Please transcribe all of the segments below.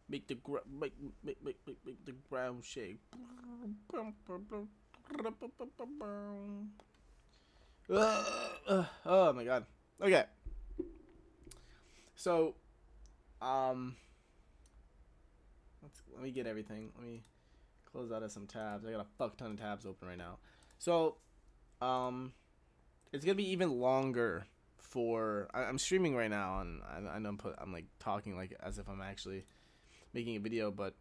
Make the ground shake. Oh my god. Okay. So, um, let me get everything. Let me close out of some tabs. I got a fuck ton of tabs open right now. So, um, it's gonna be even longer for. I'm streaming right now, and I know I'm like talking like as if I'm actually making a video, but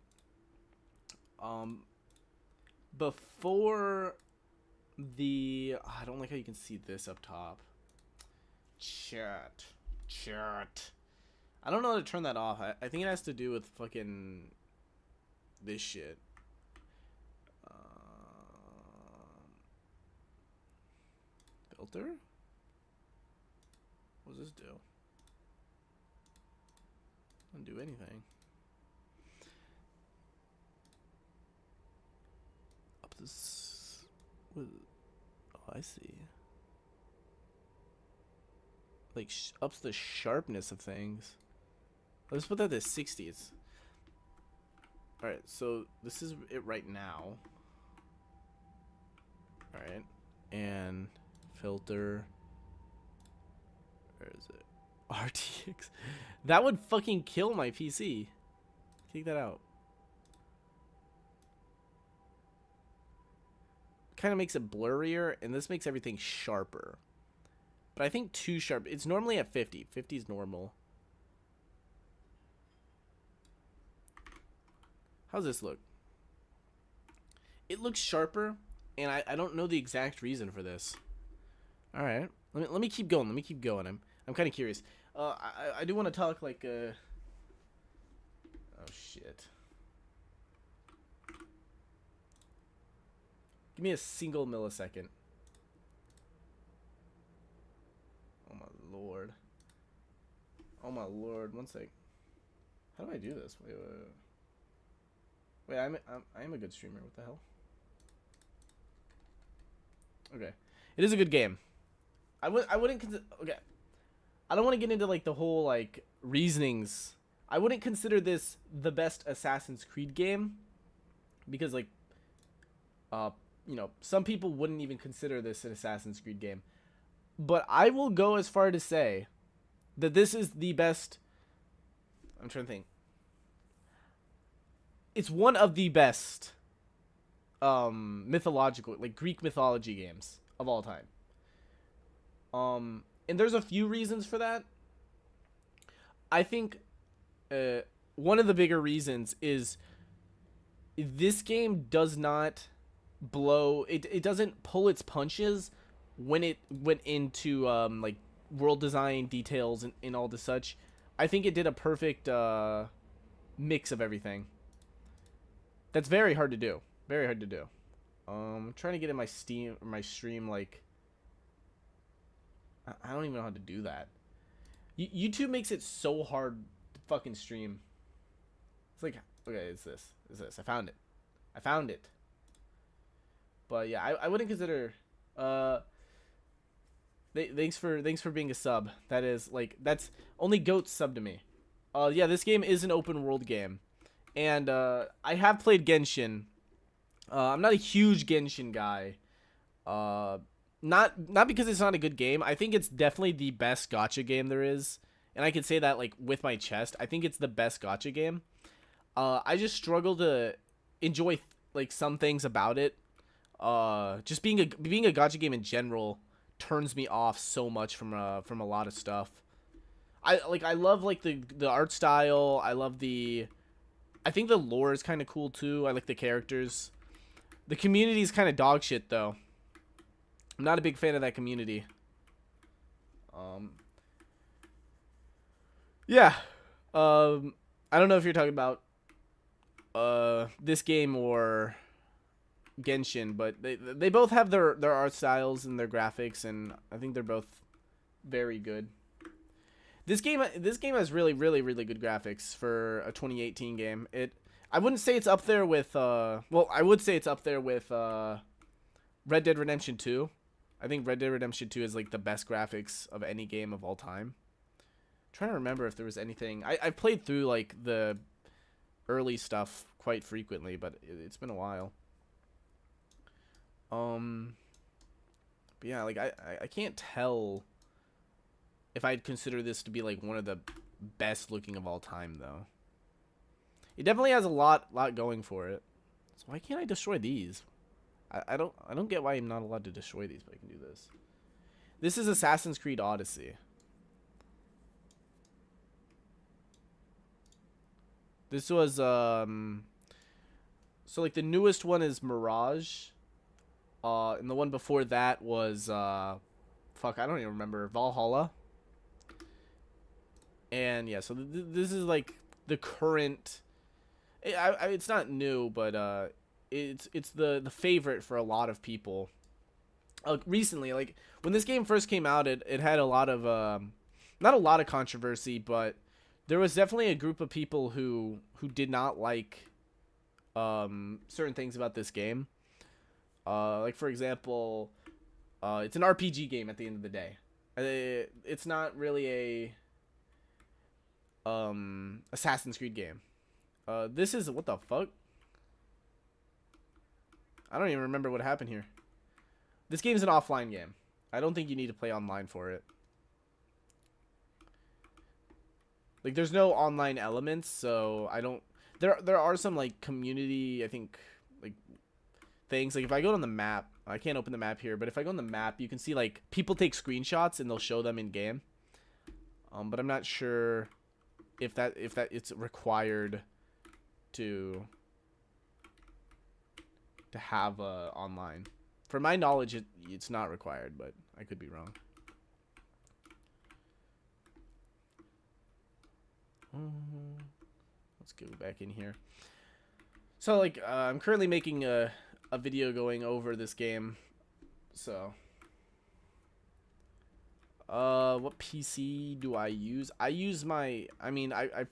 before I don't like how you can see this up top. Chat. I don't know how to turn that off. I think it has to do with fucking this shit. Filter? What does this do? Doesn't do anything. Up this. Oh, I see. Like ups the sharpness of things. Let's put that to 60. Alright, so this is it right now. Alright. And filter. Where is it? RTX. That would fucking kill my PC. Take that out. Kind of makes it blurrier, and this makes everything sharper. But I think too sharp. It's normally at 50. 50 is normal. How's this look? It looks sharper, and I don't know the exact reason for this. All right, let me keep going. I'm kind of curious. I do want to talk like oh shit. Give me a single millisecond. Oh my lord. Oh my lord. One sec. How do I do this? Wait, I am a good streamer. What the hell? Okay. It is a good game. I wouldn't consider. Okay. I don't want to get into like the whole like reasonings. I wouldn't consider this the best Assassin's Creed game because like you know, some people wouldn't even consider this an Assassin's Creed game. But I will go as far to say that this is the best. I'm trying to think. It's one of the best mythological, like Greek mythology games of all time. And there's a few reasons for that. I think one of the bigger reasons is this game does not blow. It doesn't pull its punches when it went into like world design details and all the such. I think it did a perfect mix of everything. That's very hard to do. Very hard to do. I'm trying to get in my Steam or my stream like I don't even know how to do that. YouTube makes it so hard to fucking stream. It's like okay, it's this. I found it. But yeah, I wouldn't consider thanks for being a sub. That is like that's only goats sub to me. Yeah, this game is an open world game. And I have played Genshin. I'm not a huge Genshin guy. Not because it's not a good game. I think it's definitely the best gacha game there is. And I can say that like with my chest. I think it's the best gacha game. I just struggle to enjoy like some things about it. Just being a gacha game in general turns me off so much from a lot of stuff. I love like the art style. I think the lore is kind of cool too. I like the characters. The community is kind of dog shit though. I'm not a big fan of that community. Yeah. I don't know if you're talking about this game or Genshin, but they both have their art styles and their graphics, and I think they're both very good. This game has really good graphics for a 2018 game. I wouldn't say it's up there with well, I would say it's up there with Red Dead Redemption 2. I think Red Dead Redemption 2 is like the best graphics of any game of all time. I'm trying to remember if there was anything. I played through like the early stuff quite frequently, but it's been a while. But yeah, like I can't tell if I'd consider this to be like one of the best looking of all time though. It definitely has a lot going for it. So why can't I destroy these? I don't get why I'm not allowed to destroy these, but I can do this. This is Assassin's Creed Odyssey. This was so like the newest one is Mirage. And the one before that was fuck, I don't even remember, Valhalla. And yeah, so this is like the current. It's not new, but it's the favorite for a lot of people. Recently, like when this game first came out, it had a lot of not a lot of controversy, but there was definitely a group of people who did not like certain things about this game. Like for example, it's an RPG game at the end of the day. It's not really a Assassin's Creed game. This is what the fuck? I don't even remember what happened here. This game is an offline game. I don't think you need to play online for it. Like there's no online elements, so I don't. There are some like community, I think, like things. Like if I go on the map, I can't open the map here, but if I go on the map, you can see like people take screenshots and they'll show them in game. But I'm not sure if that it's required to have online. For my knowledge, it's not required, but I could be wrong. Let's go back in here. So like I'm currently making a video going over this game. So what PC do I use? I use my, I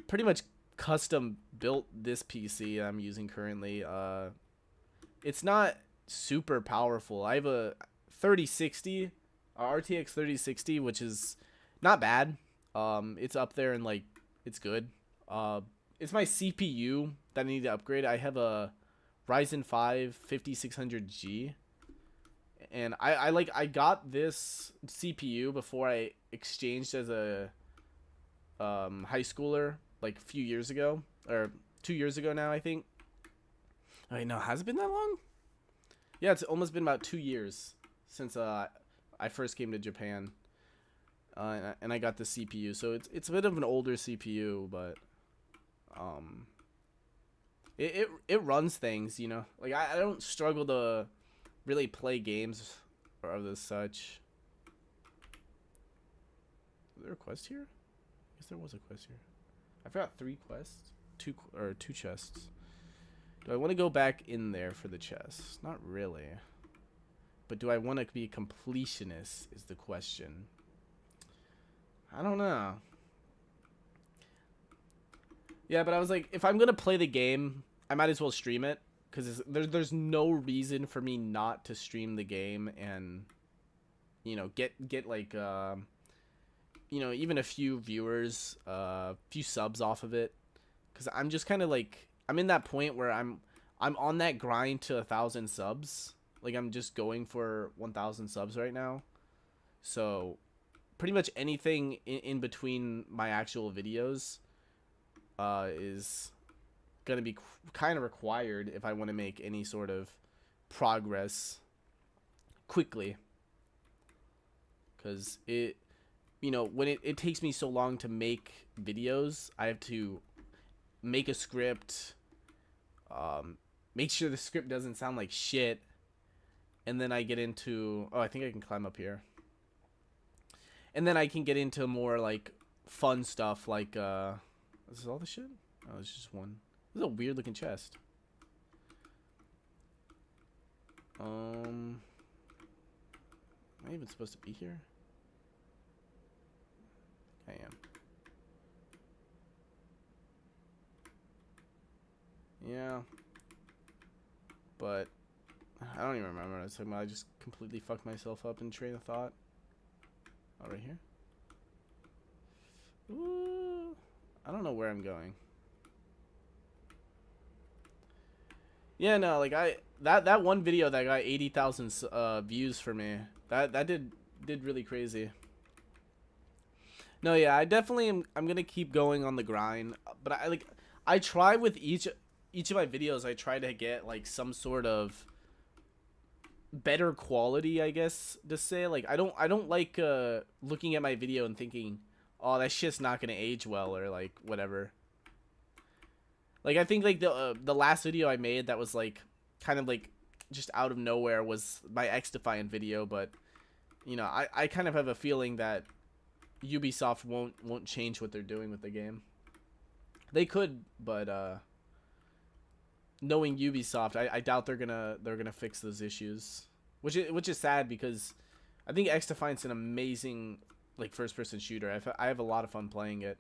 pretty much custom built this PC I'm using currently. It's not super powerful. I have a 3060, RTX 3060, which is not bad. It's up there and like it's good. It's my CPU that I need to upgrade. I have a Ryzen 5 5600G, and I got this CPU before I exchanged as a high schooler like a few years ago, or 2 years ago now, I think. Wait, no, has it been that long? Yeah, it's almost been about 2 years since I first came to Japan, and I got the CPU. So it's a bit of an older CPU, but it runs things, you know. Like I don't struggle to really play games or of this such. Is there a quest here? I guess there was a quest here. I forgot 3 quests, two chests. Do I want to go back in there for the chest? Not really. But do I want to be a completionist is the question. I don't know. Yeah, but I was like, if I'm going to play the game, I might as well stream it. Because there's no reason for me not to stream the game and, you know, get like, you know, even a few viewers, a few subs off of it. Because I'm just kind of like, I'm in that point where I'm on that grind to 1,000 subs. Like I'm just going for 1,000 subs right now. So pretty much anything in between my actual videos is gonna be kind of required if I want to make any sort of progress quickly. Because it, you know, when it takes me so long to make videos, I have to make a script, make sure the script doesn't sound like shit, and then I get into, oh, I think I can climb up here, and then I can get into more like fun stuff like this is all the shit. Oh, it's just one. This is a weird looking chest. Am I even supposed to be here? I am. Yeah. But I don't even remember what I was talking about. I just completely fucked myself up in train of thought. Oh, right here? Ooh. I don't know where I'm going. Yeah, no, like that one video that got 80,000 views for me. That did really crazy. No, yeah, I definitely am. I'm gonna keep going on the grind, but I try with each of my videos. I try to get like some sort of better quality, I guess to say. Like I don't like looking at my video and thinking, oh, that shit's not gonna age well or like whatever. Like I think like the last video I made that was like kind of like just out of nowhere was my X Defiant video, but you know I kind of have a feeling that Ubisoft won't change what they're doing with the game. They could, but knowing Ubisoft, I doubt they're gonna fix those issues, which is sad because I think X Defiant's an amazing like first person shooter. I have a lot of fun playing it,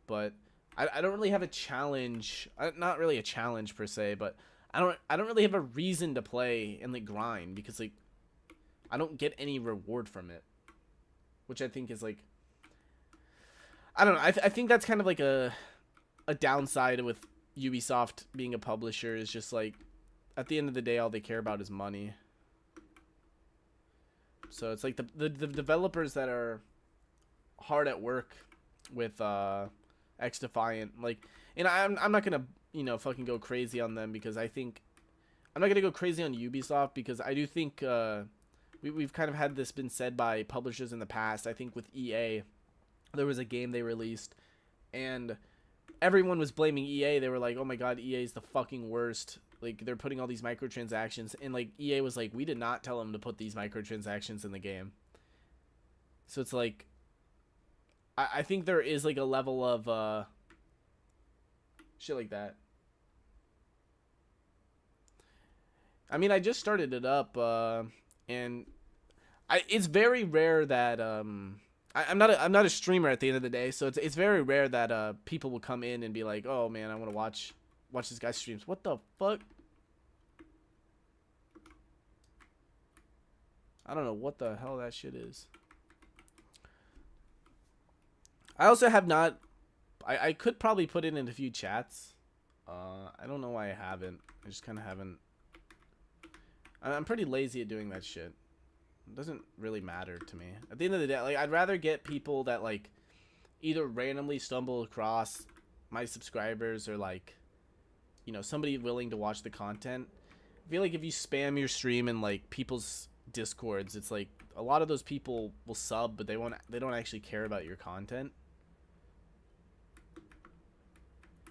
but I don't really have a challenge. Not really a challenge per se, but I don't really have a reason to play and like grind because like I don't get any reward from it, which I think is like I don't know. I think that's kind of like a downside with Ubisoft being a publisher is just like at the end of the day all they care about is money. So it's like the developers that are hard at work with X Defiant like and I'm not going to, you know, fucking go crazy on them because I think I'm not going to go crazy on Ubisoft because I do think we've kind of had this been said by publishers in the past. I think with EA there was a game they released and everyone was blaming EA. They were like, "Oh my god, EA is the fucking worst. Like they're putting all these microtransactions." And like EA was like, "We did not tell them to put these microtransactions in the game." So it's like I think there is like a level of shit like that. I mean, I just started it up and it's very rare that I'm not a streamer at the end of the day, so it's very rare that people will come in and be like, "Oh man, I want to watch this guy's streams." What the fuck? I don't know what the hell that shit is. I also have not. I could probably put it in a few chats. I don't know why I haven't. I just kind of haven't. I'm pretty lazy at doing that shit. It doesn't really matter to me. At the end of the day, like I'd rather get people that like either randomly stumble across my subscribers or like, you know, somebody willing to watch the content. I feel like if you spam your stream in like people's discords, it's like a lot of those people will sub, but they don't actually care about your content.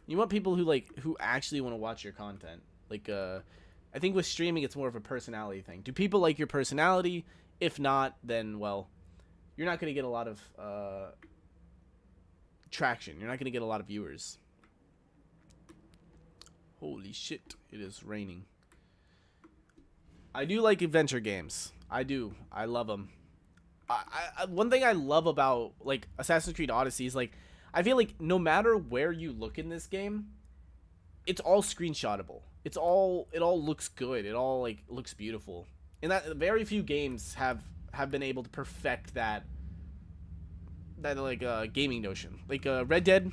You want people who actually want to watch your content. Like I think with streaming it's more of a personality thing. Do people like your personality? If not, then well, you're not going to get a lot of traction. You're not going to get a lot of viewers. Holy shit, it is raining. I do like adventure games. I do. I love them. One thing I love about like Assassin's Creed Odyssey is like I feel like no matter where you look in this game, it's all screenshotable. It all looks good. It all like looks beautiful. And that very few games have been able to perfect that like gaming notion. Like Red Dead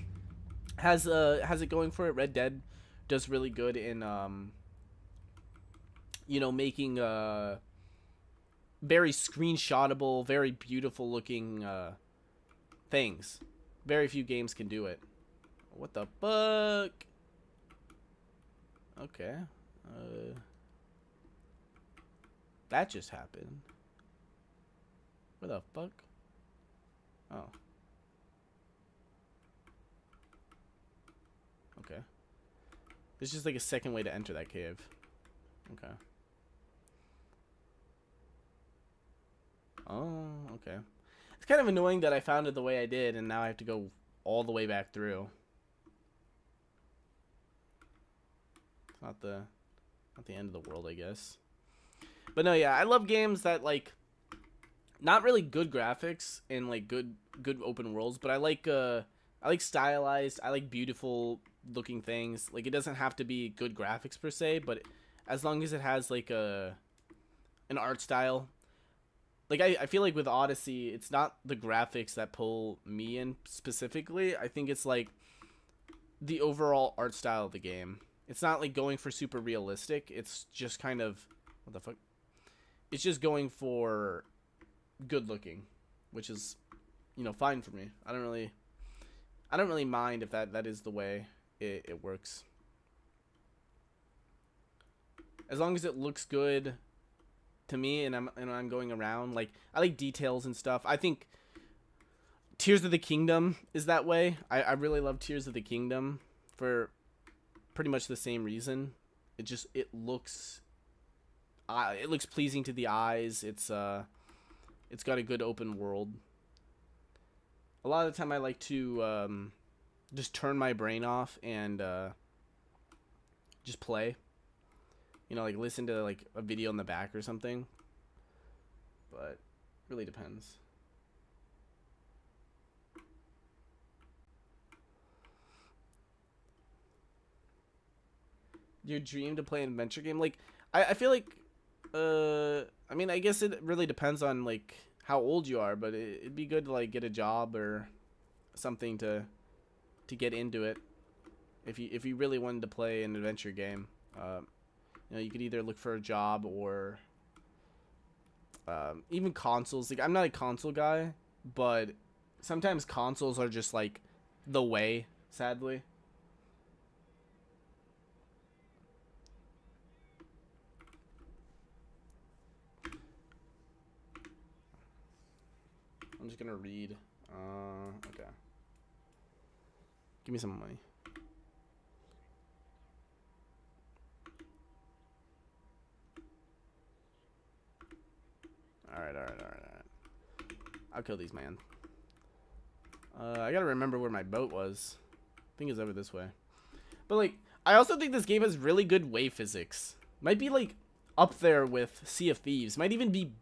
has it going for it. Red Dead does really good in you know, making very screenshotable, very beautiful looking things. Very few games can do it. What the fuck? Okay. That just happened. Where the fuck? Oh. Okay. There's just like a second way to enter that cave. Okay. Oh, okay. It's kind of annoying that I found it the way I did and now I have to go all the way back through. It's not the end of the world, I guess. But no, yeah, I love games that like not really good graphics and like good open worlds, but I like stylized, I like beautiful looking things. Like it doesn't have to be good graphics per se, but as long as it has like an art style. Like I feel like with Odyssey, it's not the graphics that pull me in specifically. I think it's like the overall art style of the game. It's not like going for super realistic. It's just kind of, what the fuck? It's just going for good looking, which is, fine for me. I don't really mind if that is the way it works. As long as it looks good to me and I'm going around, like, I like details and stuff. I think Tears of the Kingdom is that way. I really love Tears of the Kingdom for pretty much the same reason. It looks pleasing to the eyes. It's got a good open world. A lot of the time I like to just turn my brain off and just play. Like listen to like a video in the back or something. But really depends. Your dream to play an adventure game? Like, I feel like, I mean, I guess it really depends on like how old you are, but it'd be good to like get a job or something to get into it. If you really wanted to play an adventure game, you could either look for a job or even consoles. Like, I'm not a console guy, but sometimes consoles are just like the way, sadly. I'm just gonna read. Okay. Give me some money. Alright. I'll kill these, man. I gotta remember where my boat was. I think it's over this way. But, like, I also think this game has really good wave physics. Might be, like, up there with Sea of Thieves. Might even be...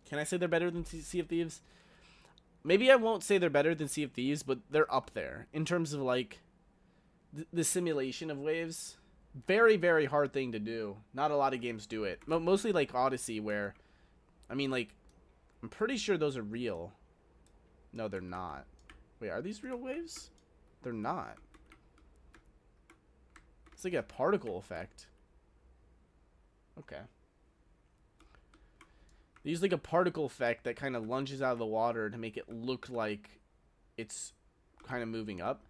Can I say they're better than Sea of Thieves? Maybe I won't say they're better than Sea of Thieves, but they're up there. In terms of, like, the simulation of waves. Very, very hard thing to do. Not a lot of games do it. Mostly, like, Odyssey, where... I mean, like, I'm pretty sure those are real. No, they're not. Wait, are these real waves? They're not. It's like a particle effect. Okay. They use like a particle effect that kind of lunges out of the water to make it look like it's kind of moving up.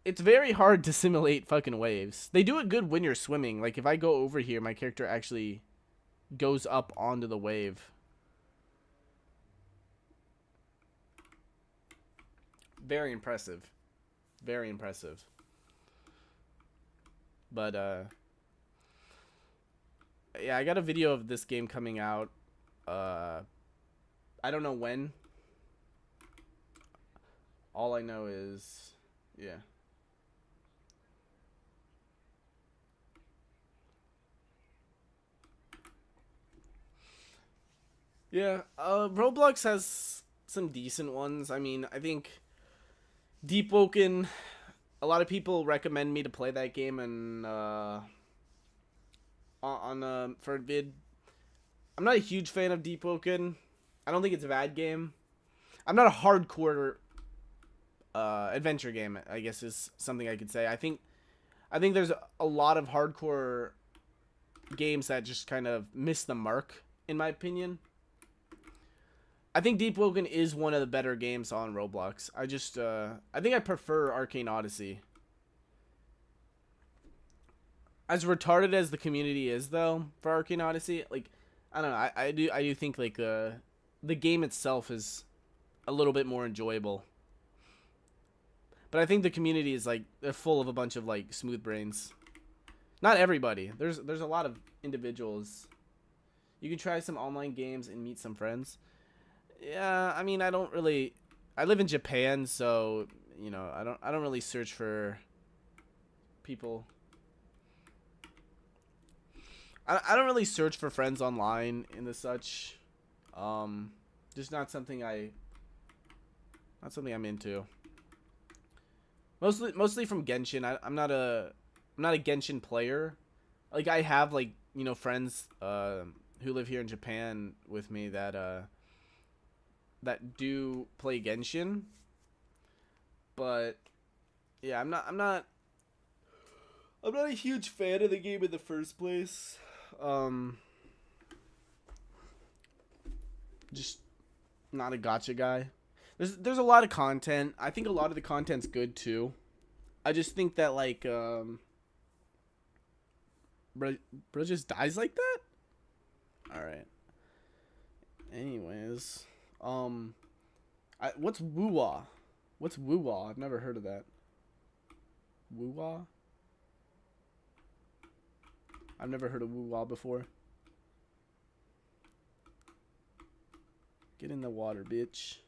It's very hard to simulate fucking waves. They do it good when you're swimming. Like, if I go over here, my character actually goes up onto the wave. Very impressive. Very impressive. But, yeah, I got a video of this game coming out. I don't know when. All I know is, yeah. Yeah, Roblox has some decent ones. I mean, I think Deep Woken, a lot of people recommend me to play that game and for a vid. I'm not a huge fan of Deep Woken. I don't think it's a bad game. I'm not a hardcore adventure game, I guess is something I could say. I think there's a lot of hardcore games that just kind of miss the mark, in my opinion. I think Deep Woken is one of the better games on Roblox. I think I prefer Arcane Odyssey. As retarded as the community is, though, for Arcane Odyssey, like, I don't know, I do think, like, the game itself is a little bit more enjoyable. But I think the community is, like, they're full of a bunch of, like, smooth brains. Not everybody. There's a lot of individuals. You can try some online games and meet some friends. Yeah, I mean, I live in Japan, so, I don't really search for people. I don't really search for friends online and the such. Just not something I'm into. Mostly from Genshin. I'm not a Genshin player. Like, I have, like, friends who live here in Japan with me that do play Genshin. But yeah, I'm not I'm not a huge fan of the game in the first place. Just not a gotcha guy. There's a lot of content. I think a lot of the content's good too. I just think that like bro just dies like that? Alright. Anyways. What's woo-wah? What's woo-wah? I've never heard of that. Woo-wah? I've never heard of woo-wah before. Get in the water, bitch.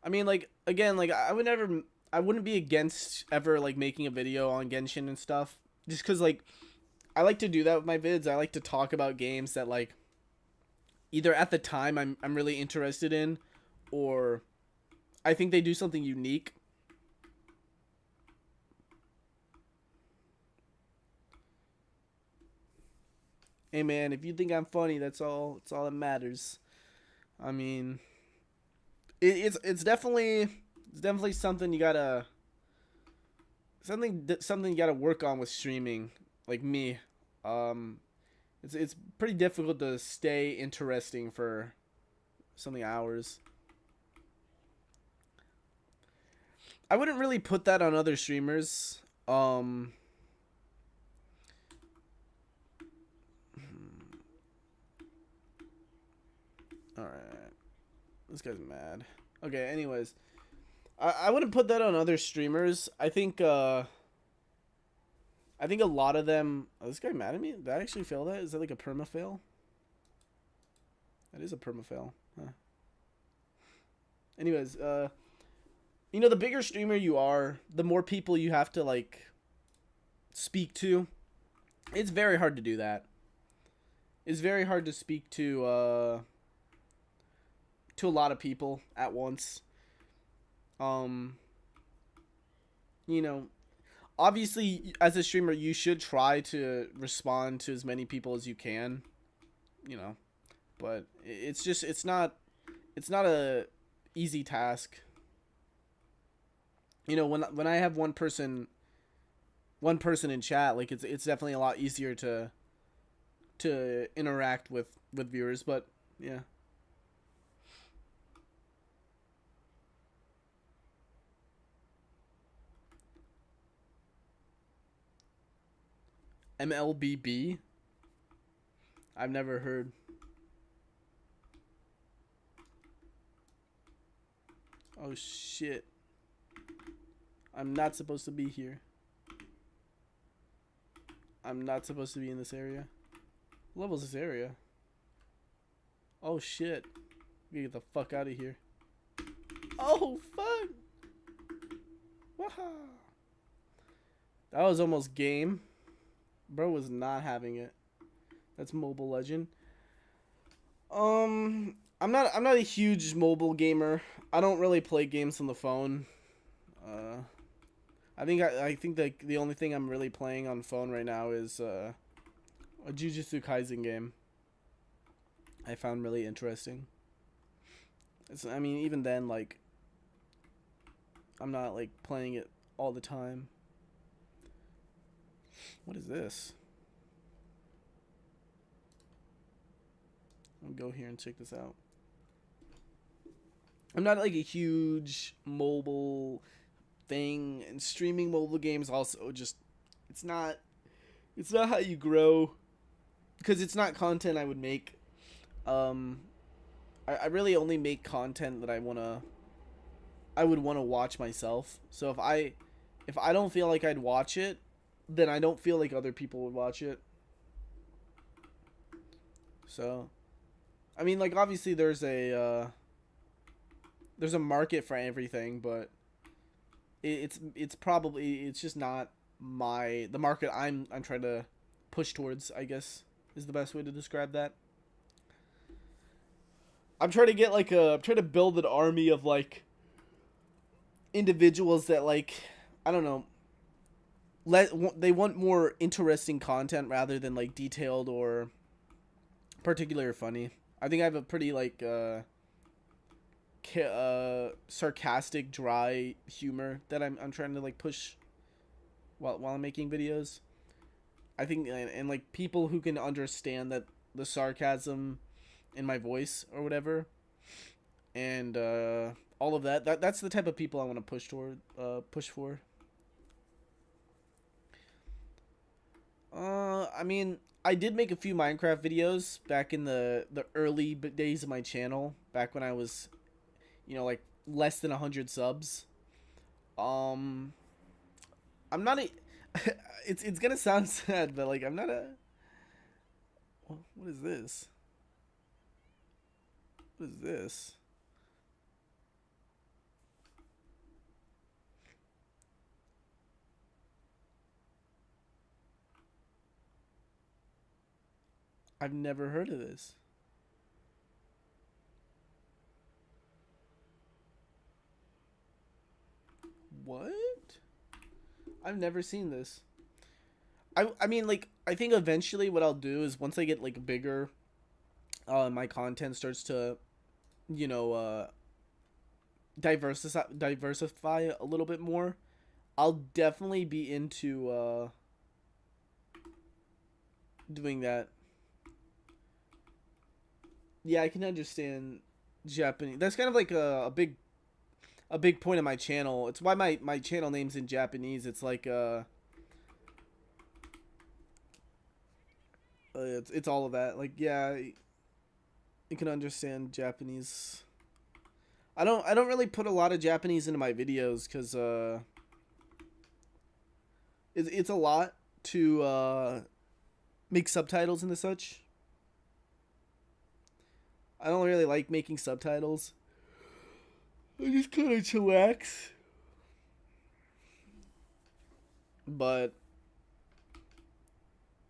I mean, like, again, like, I wouldn't be against ever, like, making a video on Genshin and stuff. Just because, like, I like to do that with my vids. I like to talk about games that, like, either at the time I'm really interested in, or I think they do something unique. Hey man, if you think I'm funny, that's all that matters. I mean, it's definitely something you gotta something you gotta work on with streaming. Like me, it's pretty difficult to stay interesting for so many hours. I wouldn't really put that on other streamers. Alright. This guy's mad. Okay, anyways. I wouldn't put that on other streamers. I think a lot of them... Oh, this guy mad at me? Did I actually fail that? Is that like a perma-fail? That is a perma-fail. Huh. Anyways, you know, the bigger streamer you are, the more people you have to, like, speak to. It's very hard to do that. It's very hard to speak to a lot of people at once. You know, obviously, as a streamer, you should try to respond to as many people as you can, you know, but it's not a easy task. You know, when I have one person in chat, like it's definitely a lot easier to interact with viewers, but yeah. MLBB? I've never heard. Oh shit. I'm not supposed to be here. I'm not supposed to be in this area. What level is this area? Oh shit. We get the fuck out of here. Oh fuck. Waha. That was almost game. Bro was not having it. That's Mobile Legend. I'm not a huge mobile gamer. I don't really play games on the phone. I think the only thing I'm really playing on phone right now is a Jujutsu Kaisen game. I found really interesting. I mean, even then, like, I'm not like playing it all the time. What is this? I'll go here and check this out. I'm not like a huge mobile thing, and streaming mobile games also just it's not how you grow, because it's not content I would make. I really only make content that I would want to watch myself. So if I don't feel like I'd watch it, then I don't feel like other people would watch it. So, I mean, like, obviously there's a market for everything, but it's just not the market I'm trying to push towards, I guess, is the best way to describe that. I'm trying to build an army of, like, individuals that, like, I don't know, they want more interesting content rather than, like, detailed or particular funny. I think I have a pretty, like, sarcastic, dry humor that I'm trying to like push while I'm making videos. I think and like people who can understand that the sarcasm in my voice or whatever, and all of that's the type of people I want to push for. I mean, I did make a few Minecraft videos back in the early days of my channel, back when I was, like less than 100 subs. Um, I'm not a. It's gonna sound sad, but like I'm not a. What is this? What is this? I've never heard of this. What? I've never seen this. I mean, like, I think eventually what I'll do is once I get like bigger, my content starts to, you know, diversify a little bit more. I'll definitely be into doing that. Yeah, I can understand Japanese. That's kind of like a big point of my channel. It's why my channel name's in Japanese. It's like it's all of that. Like, yeah, you can understand Japanese. I don't really put a lot of Japanese into my videos because it's a lot to make subtitles and such. I don't really like making subtitles. I just kind of chillax. But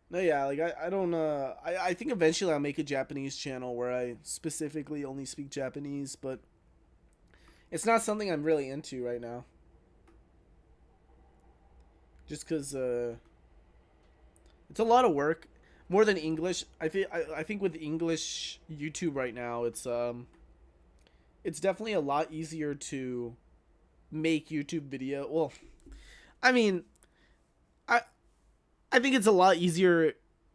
no, yeah, like I don't I think eventually I'll make a Japanese channel where I specifically only speak Japanese, but it's not something I'm really into right now. Just cuz it's a lot of work, more than English. I think with English YouTube right now, it's definitely a lot easier to make YouTube video. Well, I mean, I I think it's a lot easier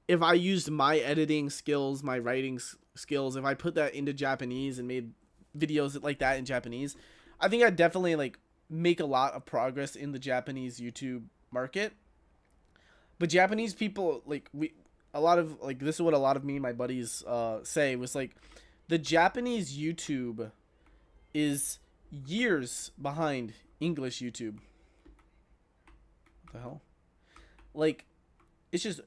if I used my editing skills, my writing skills, if I put that into Japanese and made videos like that in Japanese. I think I'd definitely like make a lot of progress in the Japanese YouTube market. But Japanese people, like, a lot of like, this is what a lot of me and my buddies say, was like the Japanese YouTube is years behind English YouTube. What the hell? Like, it's just,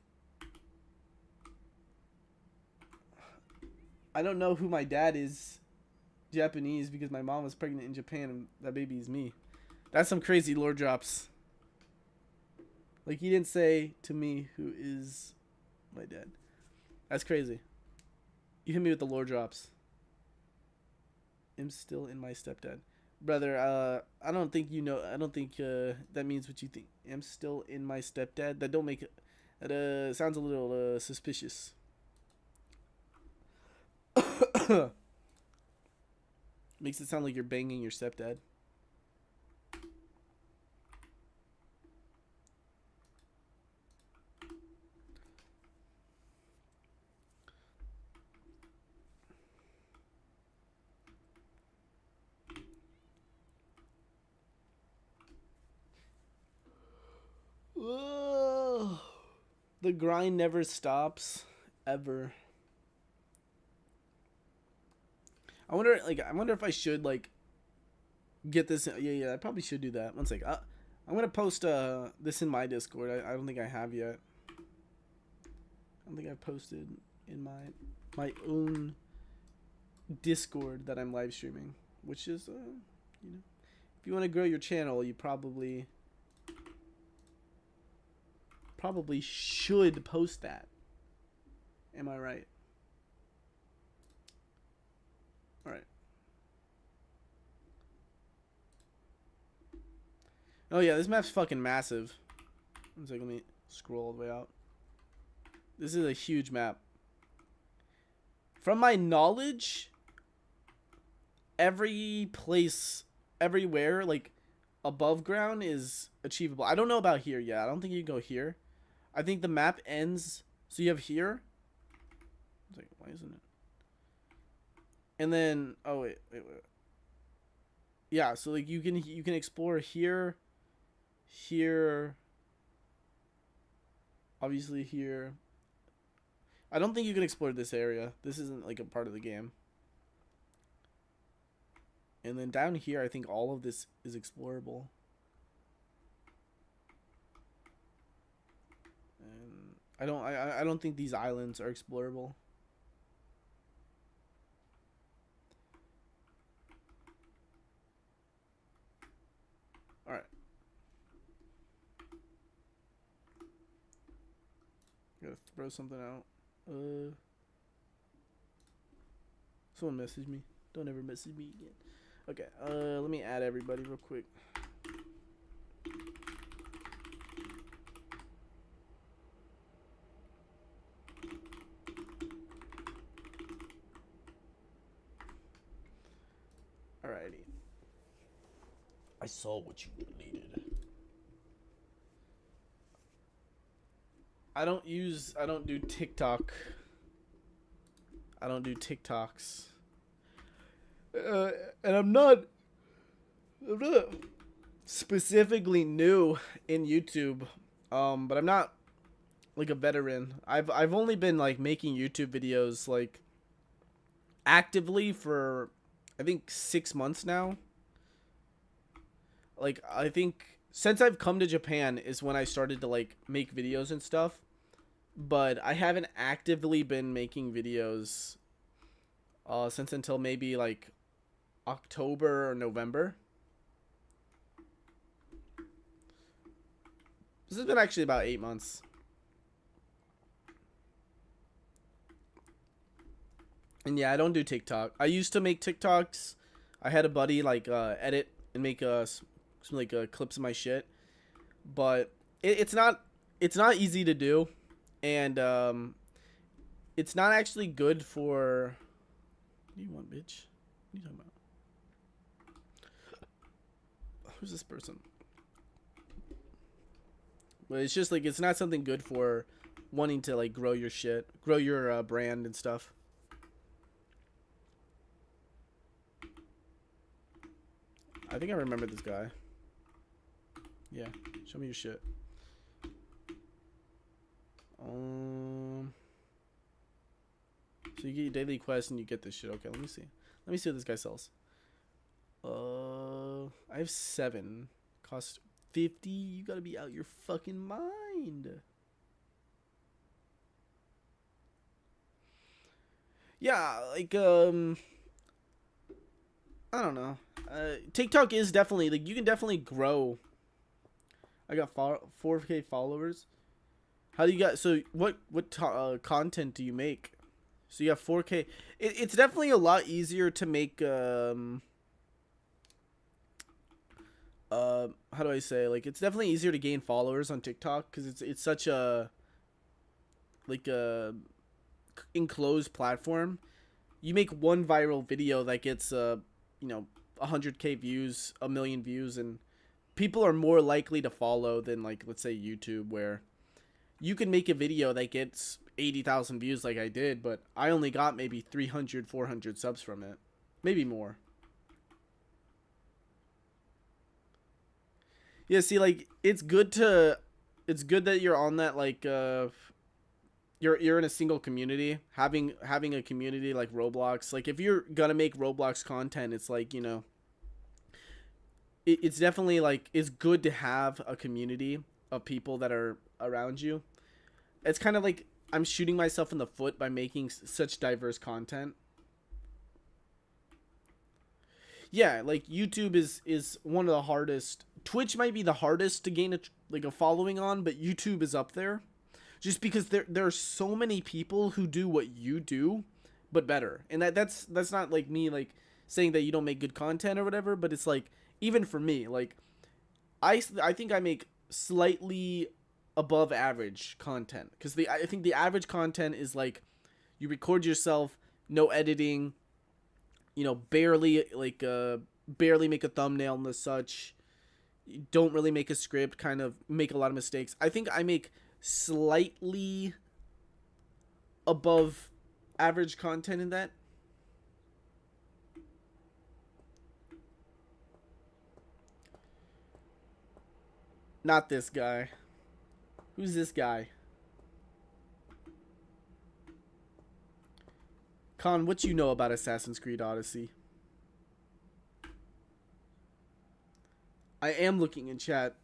I don't know who my dad is Japanese because my mom was pregnant in Japan and that baby is me. That's some crazy lore drops. Like, he didn't say to me who is my dad. That's crazy. You hit me with the lore drops. I'm still in my stepdad. Brother, I don't think I don't think that means what you think. I'm still in my stepdad. That don't make it. That sounds a little suspicious. Makes it sound like you're banging your stepdad. Whoa. The grind never stops, ever. I wonder if I should like get this. Yeah, I probably should do that. One sec. I'm gonna post this in my Discord. I don't think I have yet. I don't think I've posted in my own Discord that I'm live streaming, which is if you want to grow your channel, you probably should post that. Am I right? All right. Oh yeah, this map's fucking massive. One second, let me scroll all the way out. This is a huge map. From my knowledge, every place, everywhere, like above ground is achievable. I don't know about here yet. I don't think you can go here. I think the map ends. So you have here. It's like, why isn't it? And then, oh wait. Yeah, so like you can explore here, here, obviously here. I don't think you can explore this area. This isn't like a part of the game. And then down here, I think all of this is explorable. And I don't think these islands are explorable. All right. Gotta throw something out. Someone message me. Don't ever message me again. Okay, let me add everybody real quick. Alrighty. I saw what you needed. I don't do TikTok. I don't do TikToks. And I'm not specifically new in YouTube. But I'm not like a veteran. I've only been like making YouTube videos like actively for I think 6 months now. Like I think since I've come to Japan is when I started to like make videos and stuff. But I haven't actively been making videos since until maybe like October or November. This has been actually about 8 months. And yeah, I don't do TikTok. I used to make TikToks. I had a buddy like edit and make some like clips of my shit. But it's not easy to do. And it's not actually good for. What do you want, bitch? What are you talking about? Who's this person? But it's just like it's not something good for wanting to like grow your shit, grow your brand and stuff. I think I remember this guy. Yeah, show me your shit. So you get your daily quest and you get this shit. Okay, let me see. Let me see what this guy sells. I have 7. Cost 50. You gotta be out your fucking mind. Yeah, like I don't know. TikTok is definitely like you can definitely grow. I got 4K followers. How do you got? So what content do you make? So you have 4K. It's definitely a lot easier to make. How do I say? Like it's definitely easier to gain followers on TikTok because it's such a like a enclosed platform. You make one viral video that gets 100K views, 1,000,000 views, and people are more likely to follow than like let's say YouTube where you can make a video that gets 80,000 views like I did, but I only got maybe 300, 400 subs from it. Maybe more. Yeah, see, like, it's good that you're on that, like, you're in a single community. Having a community like Roblox. Like, if you're gonna make Roblox content, it's like, it's definitely, like, it's good to have a community of people that are around you. It's kind of like I'm shooting myself in the foot by making such diverse content. Yeah, like YouTube is one of the hardest. Twitch might be the hardest to gain a following on, but YouTube is up there, just because there are so many people who do what you do, but better. And that's not like me like saying that you don't make good content or whatever, but it's like even for me, like I think I make slightly above average content because I think the average content is like you record yourself, no editing. you know, barely make a thumbnail and the such. You don't really make a script, kind of make a lot of mistakes. I think I make slightly above average content in that. Not this guy. Who's this guy? Con, what you know about Assassin's Creed Odyssey? I am looking in chat.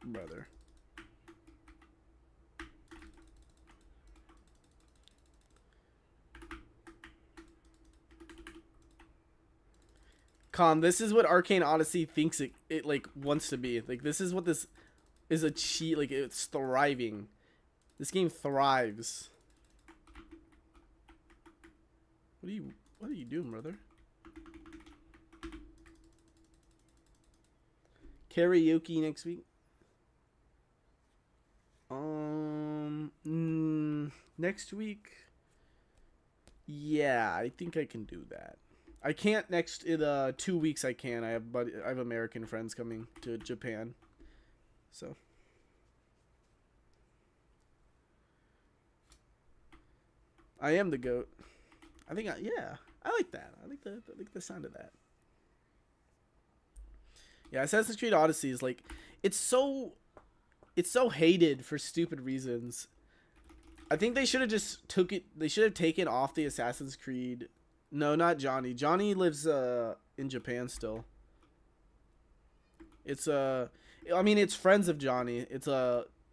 Brother. Con, this is what Arcane Odyssey thinks it like wants to be. Like, this is what this is, a cheat. Like, it's thriving. This game thrives. What are you doing, brother? Karaoke next week? Next week? Yeah, I think I can do that. I can't next in 2 weeks. I can. I have American friends coming to Japan, so I am the goat. I think yeah, I like that. I like the sound of that. Yeah, Assassin's Creed Odyssey is like, it's so hated for stupid reasons. I think they should have just they should have taken off the Assassin's Creed. No, not Johnny. Johnny lives in Japan still. It's I mean, it's friends of Johnny. It's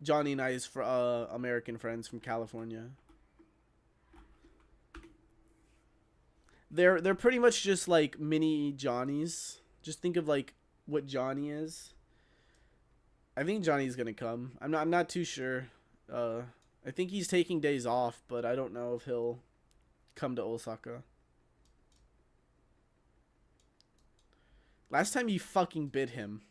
Johnny and I's American friends from California. They're pretty much just like mini Johnnies. Just think of like what Johnny is. I think Johnny's gonna come. I'm not too sure. I think he's taking days off, but I don't know if he'll come to Osaka. Last time you fucking bit him.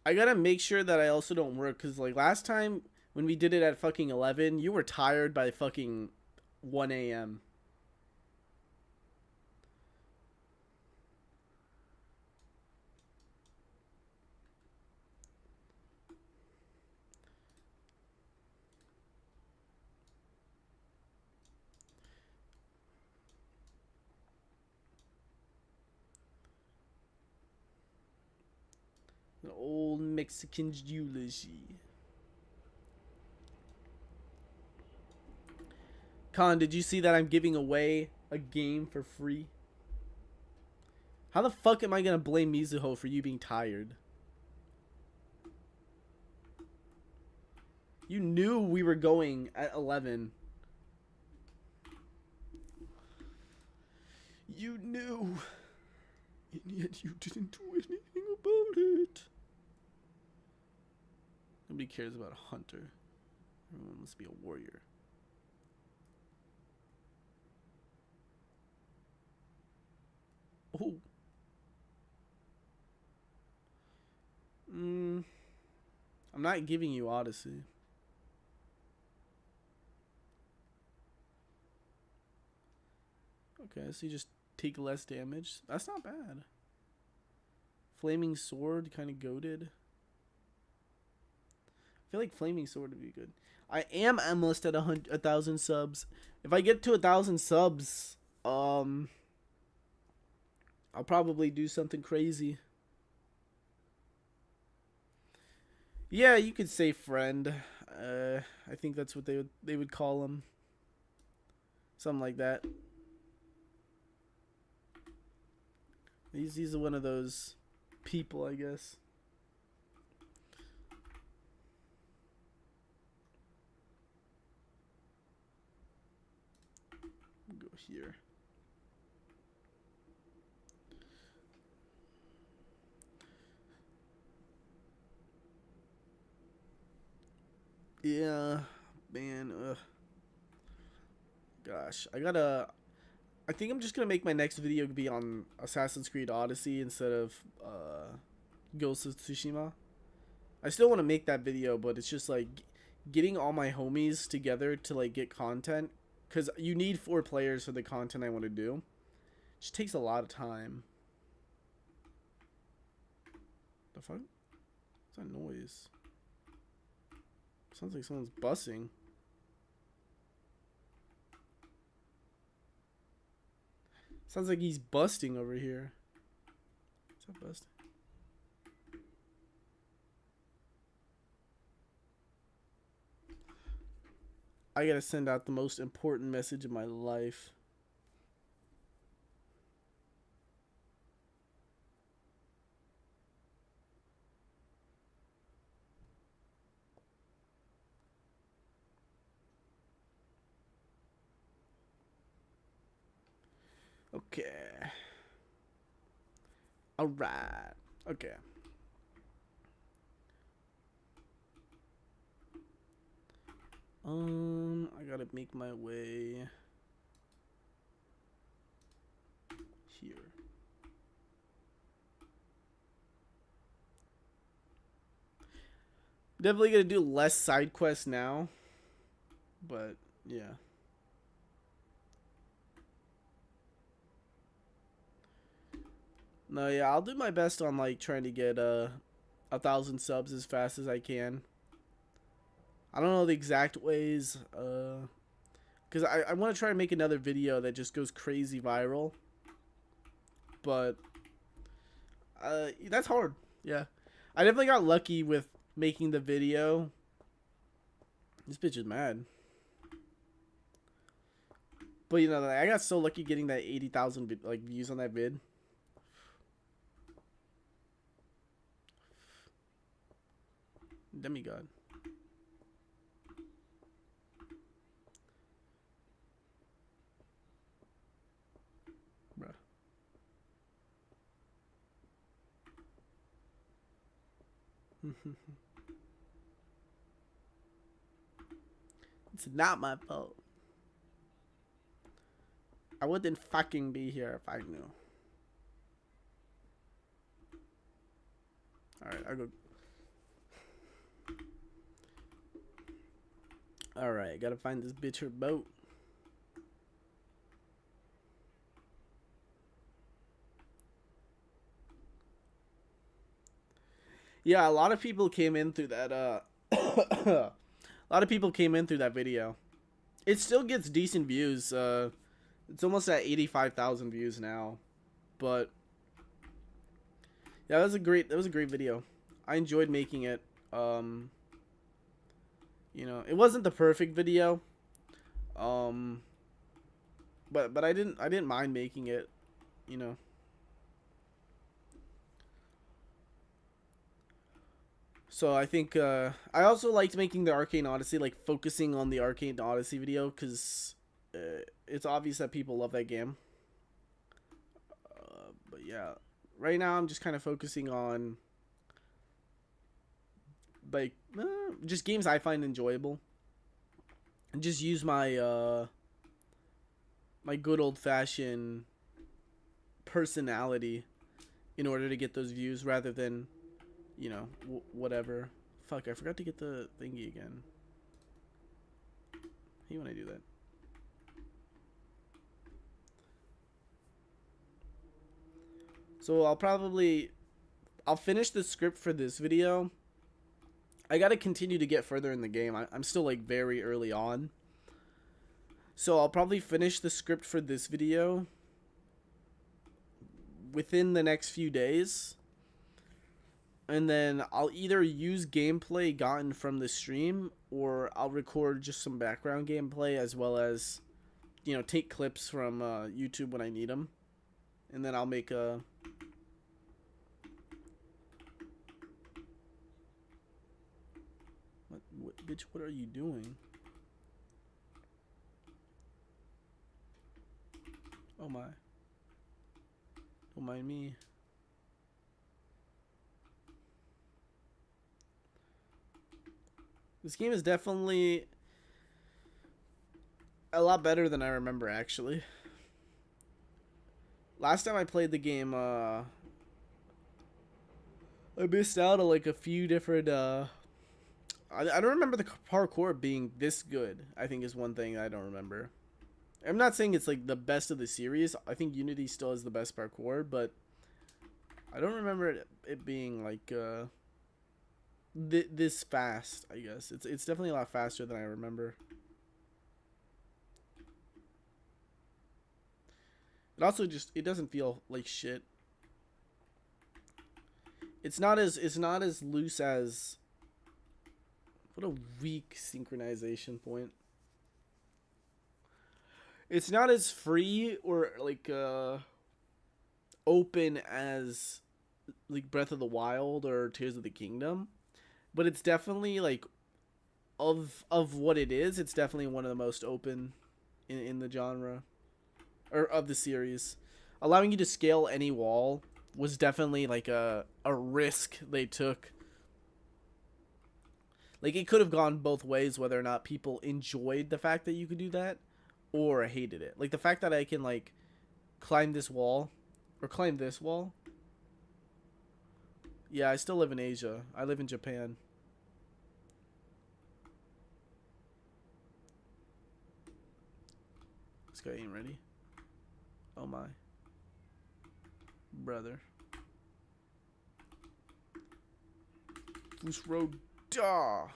I gotta make sure that I also don't work, because like last time when we did it at fucking 11, you were tired by fucking 1 a.m. An old Mexican eulogy. Con, did you see that I'm giving away a game for free? How the fuck am I gonna blame Mizuho for you being tired? You knew we were going at 11. You knew. And yet you didn't do anything about it. Nobody cares about a hunter. Everyone must be a warrior. Oh. I'm not giving you Odyssey. Okay, so you just take less damage. That's not bad. Flaming Sword, kind of goated. I feel like Flaming Sword would be good. I am almost at 1,000 subs. If I get to 1,000 subs, I'll probably do something crazy. Yeah, you could say friend. I think that's what they would call him. Something like that. He's one of those people, I guess. We'll go here. Yeah, man. Ugh. Gosh, I think I'm just gonna make my next video be on Assassin's Creed Odyssey instead of Ghost of Tsushima. I still want to make that video, but it's just like getting all my homies together to like get content, because you need 4 players for the content I want to do. It just takes a lot of time. The fuck? What's that noise? Sounds like someone's bussing. Sounds like he's busting over here. What's that busting? I gotta send out the most important message of my life. Okay. Alright. Okay. I gotta make my way here. Definitely gonna do less side quests now, but yeah. No, yeah, I'll do my best on like trying to get 1,000 subs as fast as I can. I don't know the exact ways, because I want to try to make another video that just goes crazy viral, but that's hard. Yeah, I definitely got lucky with making the video. This bitch is mad. But you know, I got so lucky getting that 80,000 like views on that vid. Demigod. Bruh. It's not my fault. I wouldn't fucking be here if I knew. Alright, I'll go. Alright, gotta find this bitch her boat. Yeah, a lot of people came in through that a lot of people came in through that video. It still gets decent views. It's almost at 85,000 views now. But yeah, that was a great video. I enjoyed making it. You know, it wasn't the perfect video. But I didn't mind making it, you know. So I think I also liked making the Arcane Odyssey, like focusing on the Arcane Odyssey video, because it's obvious that people love that game. But yeah, right now I'm just kind of focusing on like just games I find enjoyable, and just use my my good old-fashioned personality in order to get those views, rather than, you know, whatever. Fuck, I forgot to get the thingy again. I hate when I do that. So I'll finish the script for this video. I gotta continue to get further in the game. I'm still like very early on. So I'll probably finish the script for this video within the next few days. And then I'll either use gameplay gotten from the stream, or I'll record just some background gameplay, as well as, you know, take clips from YouTube when I need them. And then I'll make a... What bitch, what are you doing? Oh my. Don't mind me. This game is definitely a lot better than I remember, actually. Last time I played the game, I missed out on like a few different. I don't remember the parkour being this good. I think is one thing I don't remember. I'm not saying it's like the best of the series. I think Unity still has the best parkour, but I don't remember it being like this fast. I guess it's definitely a lot faster than I remember. It also just it doesn't feel like shit. It's not as loose as. What a weak synchronization point. It's not as free or like open as like Breath of the Wild or Tears of the Kingdom, but it's definitely like of what it is. It's definitely one of the most open in the genre or of the series. Allowing you to scale any wall was definitely like a risk they took. Like it could have gone both ways, whether or not people enjoyed the fact that you could do that or hated it. Like the fact that I can like climb this wall or climb this wall. Yeah, I still live in Asia. I live in Japan. This guy ain't ready. Oh my. Brother. This road. Duh.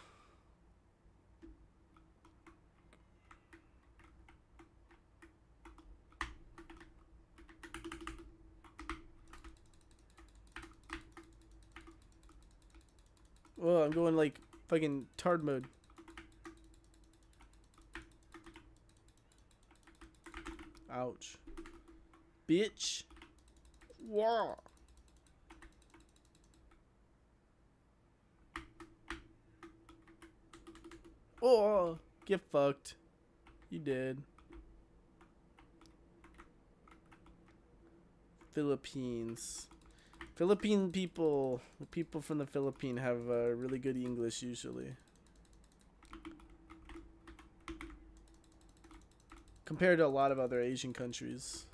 Oh, I'm going like fucking tard mode. Ouch. Bitch. Wow. Oh, get fucked. You did. Philippines. Philippine people, the people from the Philippines have really good English usually. Compared to a lot of other Asian countries.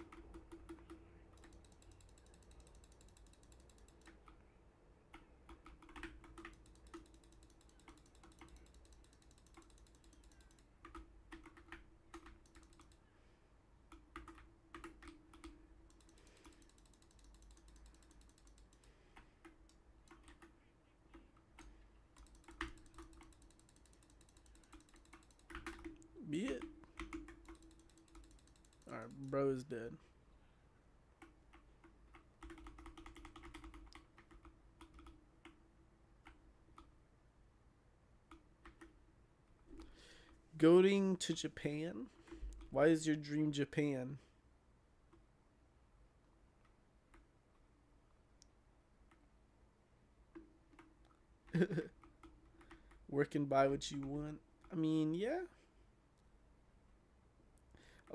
Be it. Alright, bro is dead. Going to Japan? Why is your dream Japan? Work and buy what you want. I mean, yeah.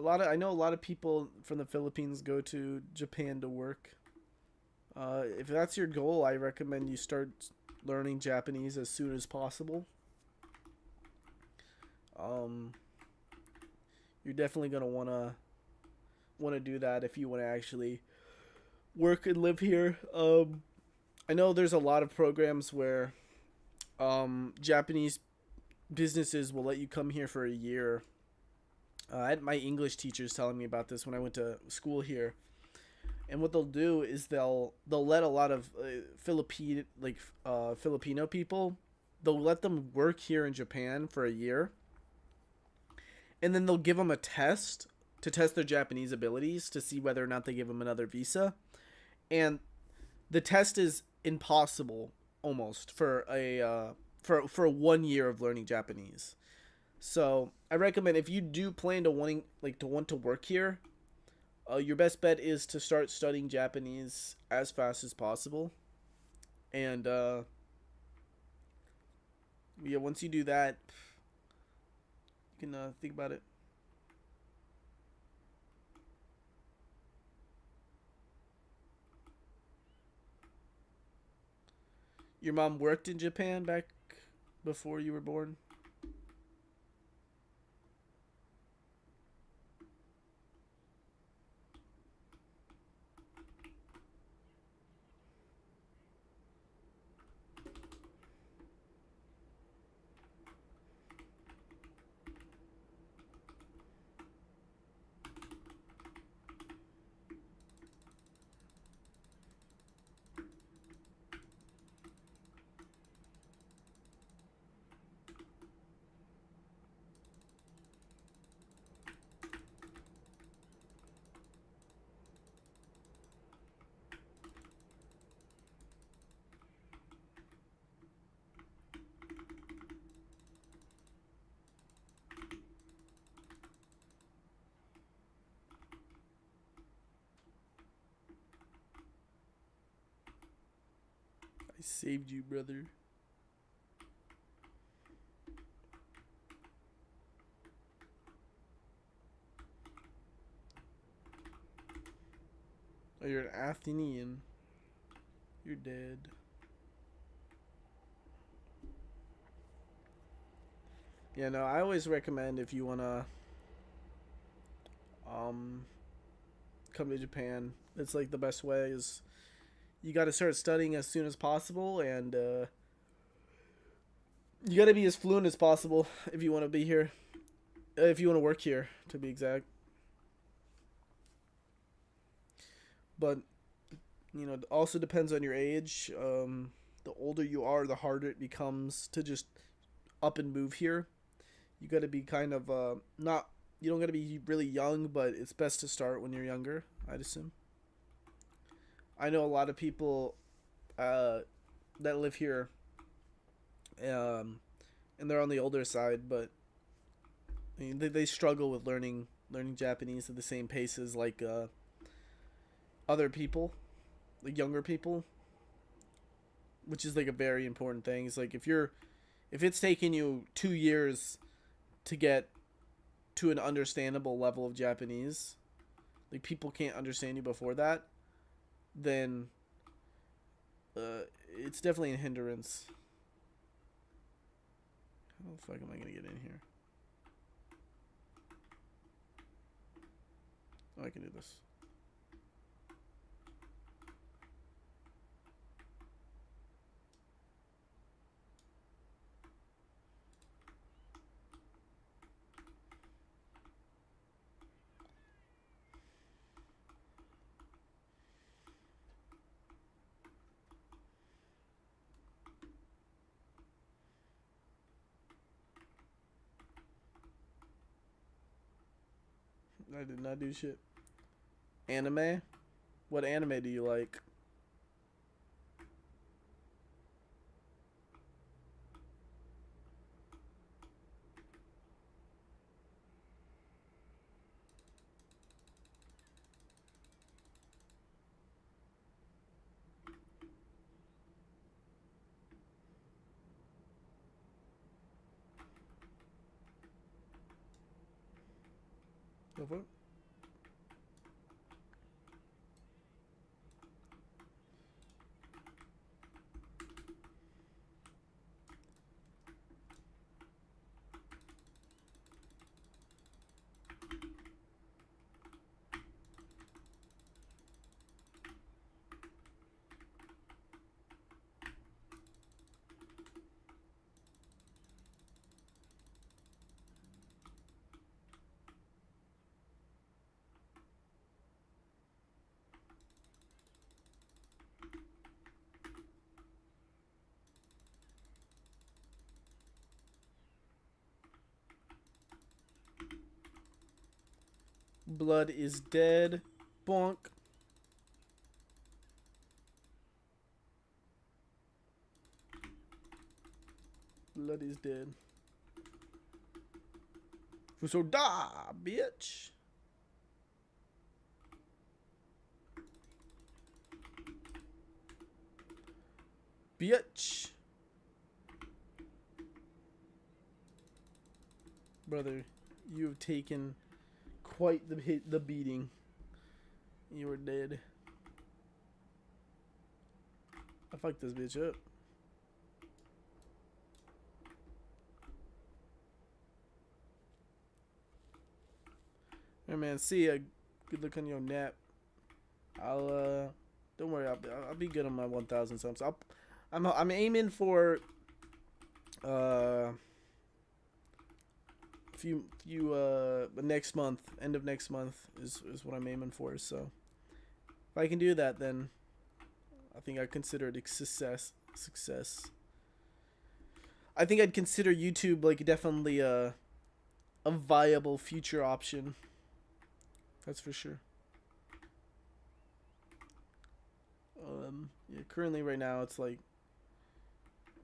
I know a lot of people from the Philippines go to Japan to work. If that's your goal, I recommend you start learning Japanese as soon as possible. Um, you're definitely gonna wanna do that if you want to actually work and live here. I know there's a lot of programs where Japanese businesses will let you come here for a year. I had my English teachers telling me about this when I went to school here. And what they'll do is they'll let a lot of Filipino people, they'll let them work here in Japan for a year, and then they'll give them a test to test their Japanese abilities to see whether or not they give them another visa. And the test is impossible almost for a for 1 year of learning Japanese. So I recommend if you do plan to want to work here, your best bet is to start studying Japanese as fast as possible. And yeah, once you do that, you can think about it. Your mom worked in Japan back before you were born? I saved you, brother. Oh, you're an Athenian. You're dead. Yeah, no, I always recommend if you wanna um come to Japan, it's like the best way is you got to start studying as soon as possible, and you got to be as fluent as possible if you want to be here, if you want to work here, to be exact. But it also depends on your age. The older you are, the harder it becomes to just up and move here. You got to be kind of not. You don't got to be really young, but it's best to start when you're younger, I'd assume. I know a lot of people uh, that live here, um, and they're on the older side, but I mean, they struggle with learning Japanese at the same pace as like other people, like younger people, which is like a very important thing. It's like if it's taking you 2 years to get to an understandable level of Japanese, like people can't understand you before that, then it's definitely a hindrance. How the fuck am I gonna get in here? Oh, I can do this. I did not do shit. Anime? What anime do you like? The fuck? Blood is dead. Bonk. Blood is dead. So da, bitch. Bitch. Brother, you have taken quite the beating. You are dead. I fucked this bitch up. Hey man, see ya. Good luck on your nap. I'll don't worry, I'll be good on my 1,000 subs. I'm aiming for next month, end of next month is what I'm aiming for. So if I can do that, then I think I consider it a success. I think I'd consider YouTube like definitely a viable future option. That's for sure. Yeah, currently right now it's like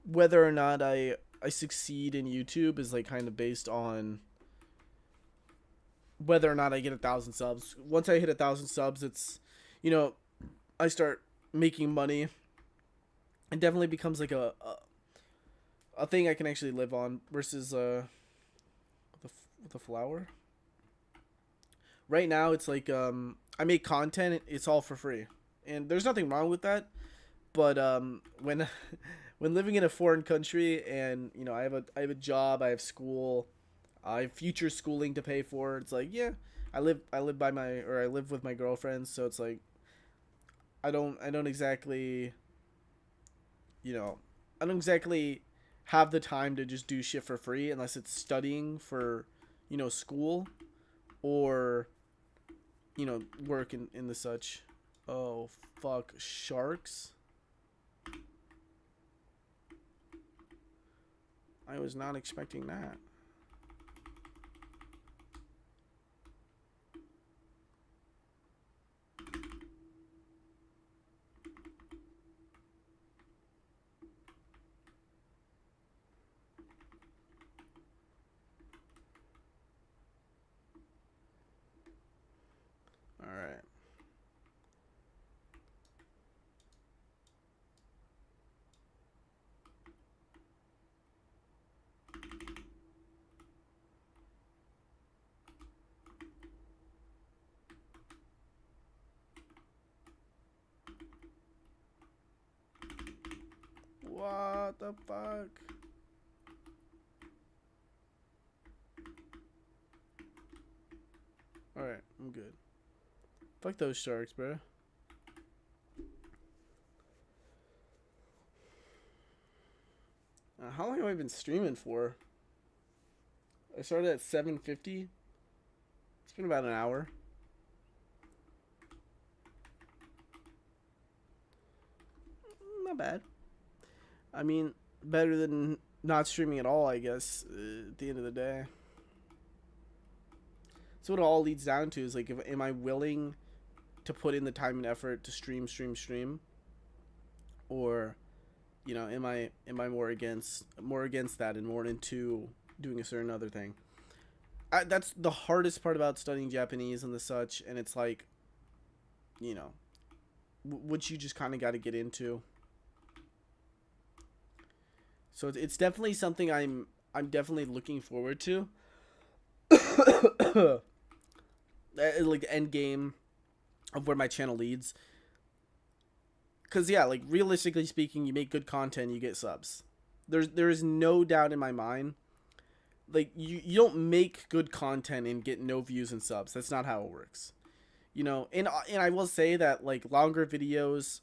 whether or not I succeed in YouTube is like kind of based on whether or not I get 1,000 subs. Once I hit 1,000 subs, it's I start making money it definitely becomes like a thing I can actually live on versus the flower. Right now it's like I make content, it's all for free. And there's nothing wrong with that, but when when living in a foreign country and I have a job, I have school, I have future schooling to pay for, it's like, yeah, I live by my or I live with my girlfriend, so it's like I don't exactly, you know, I don't exactly have the time to just do shit for free unless it's studying for, school or, work in the such. Oh, fuck. Sharks? I was not expecting that. Alright. What the fuck? Alright, I'm good. Fuck those sharks, bro. How long have I been streaming for? I started at 7:50. It's been about an hour. Not bad. I mean, better than not streaming at all, I guess, at the end of the day. So what it all leads down to is like, am I willing to put in the time and effort to stream, or, am I more against that and more into doing a certain other thing? That's the hardest part about studying Japanese and the such, and it's like, you know, which you just kind of got to get into. So it's definitely something I'm definitely looking forward to. Like the end game of where my channel leads. Cause yeah, like realistically speaking, you make good content, you get subs. There is no doubt in my mind. Like you don't make good content and get no views and subs. That's not how it works. And I will say that like longer videos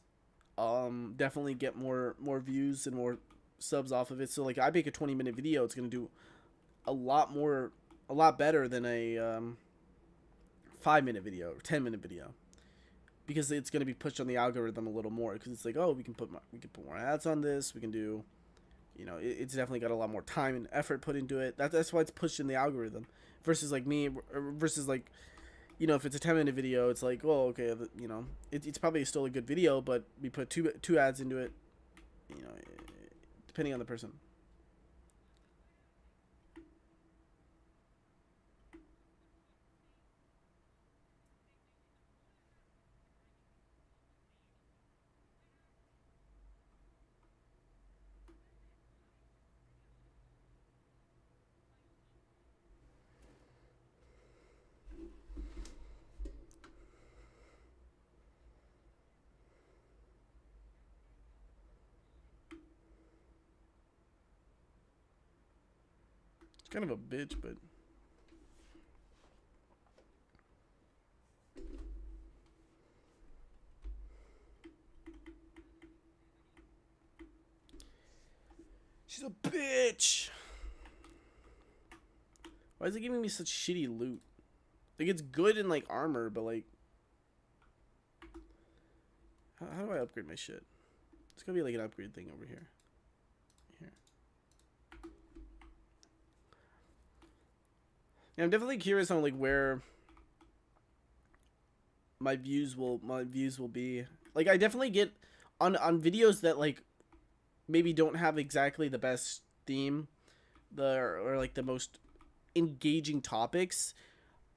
definitely get more views and more subs off of it. So like I make a 20-minute video, it's going to do a lot better than a 5-minute video or 10-minute video, because it's going to be pushed on the algorithm a little more, because it's like, oh, we can put more ads on this, we can do, it's definitely got a lot more time and effort put into it. That's why it's pushed in the algorithm versus like me, versus like, if it's a 10-minute video, it's like, well, okay, it's probably still a good video, but we put two ads into it, you know, depending on the person. It's kind of a bitch, but she's a bitch. Why is it giving me such shitty loot? Like, it's good in like armor, but like, how do I upgrade my shit? It's gonna be like an upgrade thing over here. Yeah, I'm definitely curious on like where my views will be. Like, I definitely get on videos that like maybe don't have exactly the best theme, or like the most engaging topics.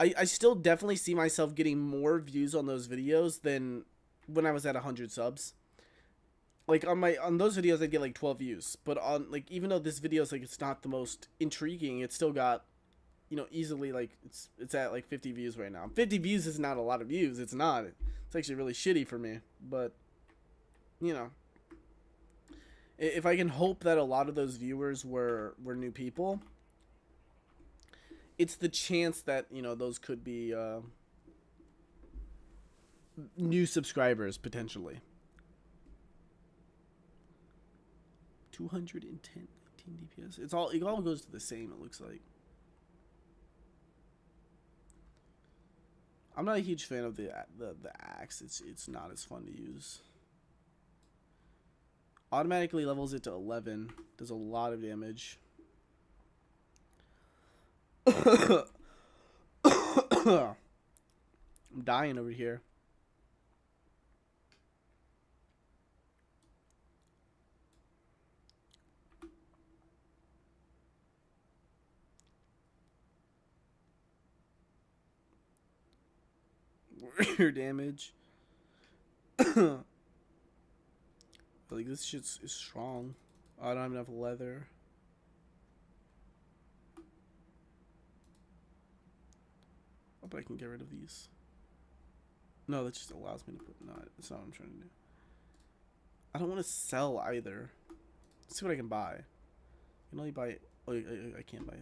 I still definitely see myself getting more views on those videos than when I was at 100 subs. like on those videos I'd get like 12 views, but on like even though this video is like it's not the most intriguing, it's still got, you know, easily like it's at like 50 views right now. 50 views is not a lot of views. It's not. It's actually really shitty for me, but you know, if I can hope that a lot of those viewers were new people, it's the chance that, you know, those could be new subscribers potentially. 210 DPS. It all goes to the same, it looks like. I'm not a huge fan of the axe. It's not as fun to use. Automatically levels it to 11. Does a lot of damage. I'm dying over here. Warrior damage. Like this shit is strong. Oh, I don't have enough leather. Oh, but I can get rid of these. No, that just allows me to put. No, that's not what I'm trying to do. I don't want to sell either. Let's see what I can buy. I can only buy. Oh, I can't buy.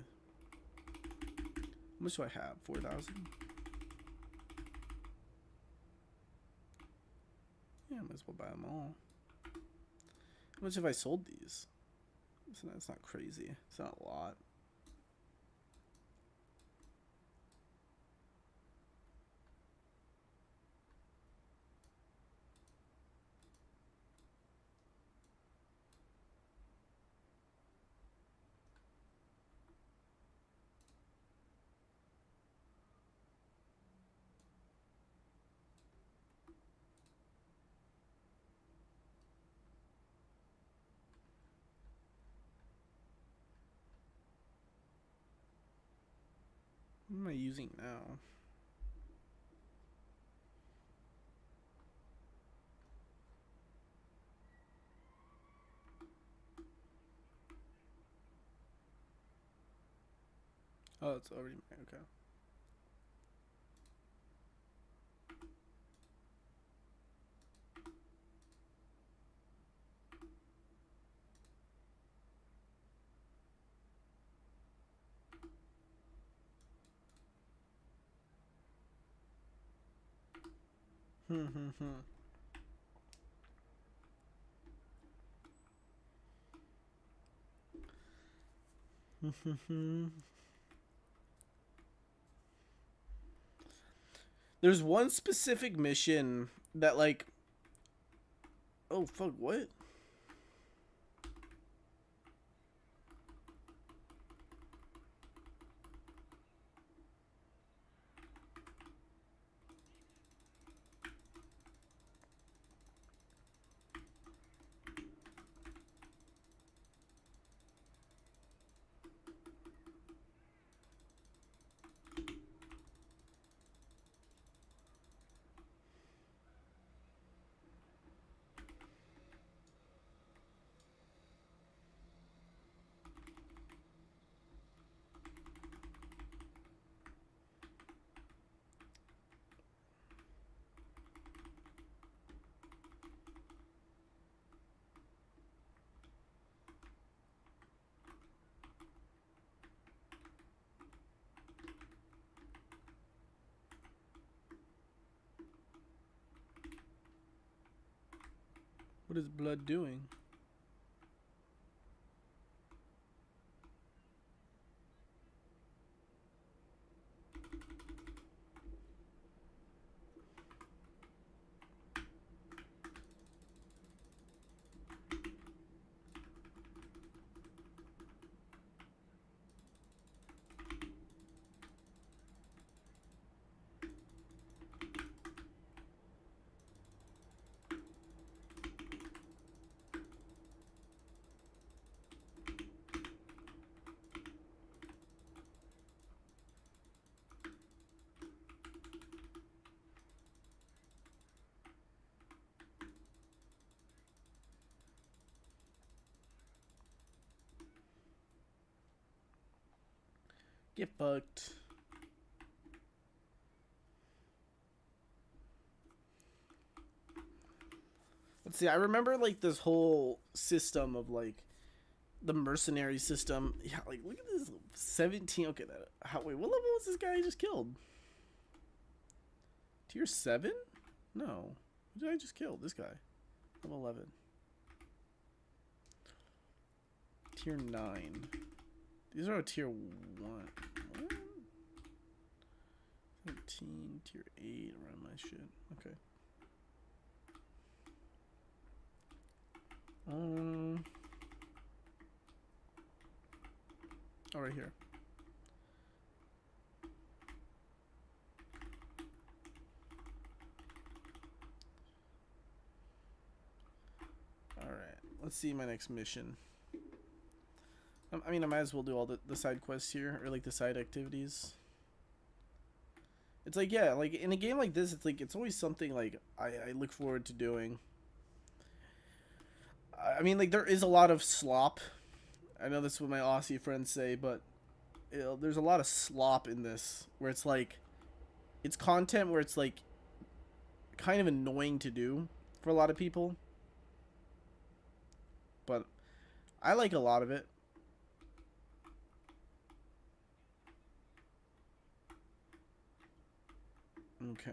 How much do I have? 4,000. Yeah, I might as well buy them all. How much have I sold these? It's not crazy. It's not a lot. What am I using now? Oh, it's already okay. There's one specific mission that like. Oh fuck! What? What is blood doing? Get fucked. Let's see. I remember like this whole system of like the mercenary system. Yeah, like look at this 17. Okay, wait, what level was this guy I just killed? Tier 7? No. Who did I just kill? This guy. Level 11. Tier 9. These are a tier 1. What? 13, tier 8 around my shit. Okay. Oh, right here. Alright, let's see my next mission. I mean, I might as well do all the side quests here, or like the side activities. It's like, yeah, like in a game like this, it's like, it's always something like I look forward to doing. I mean, like, there is a lot of slop. I know that's what my Aussie friends say, but you know, there's a lot of slop in this, where it's like, it's content where it's like kind of annoying to do for a lot of people. But I like a lot of it. Okay.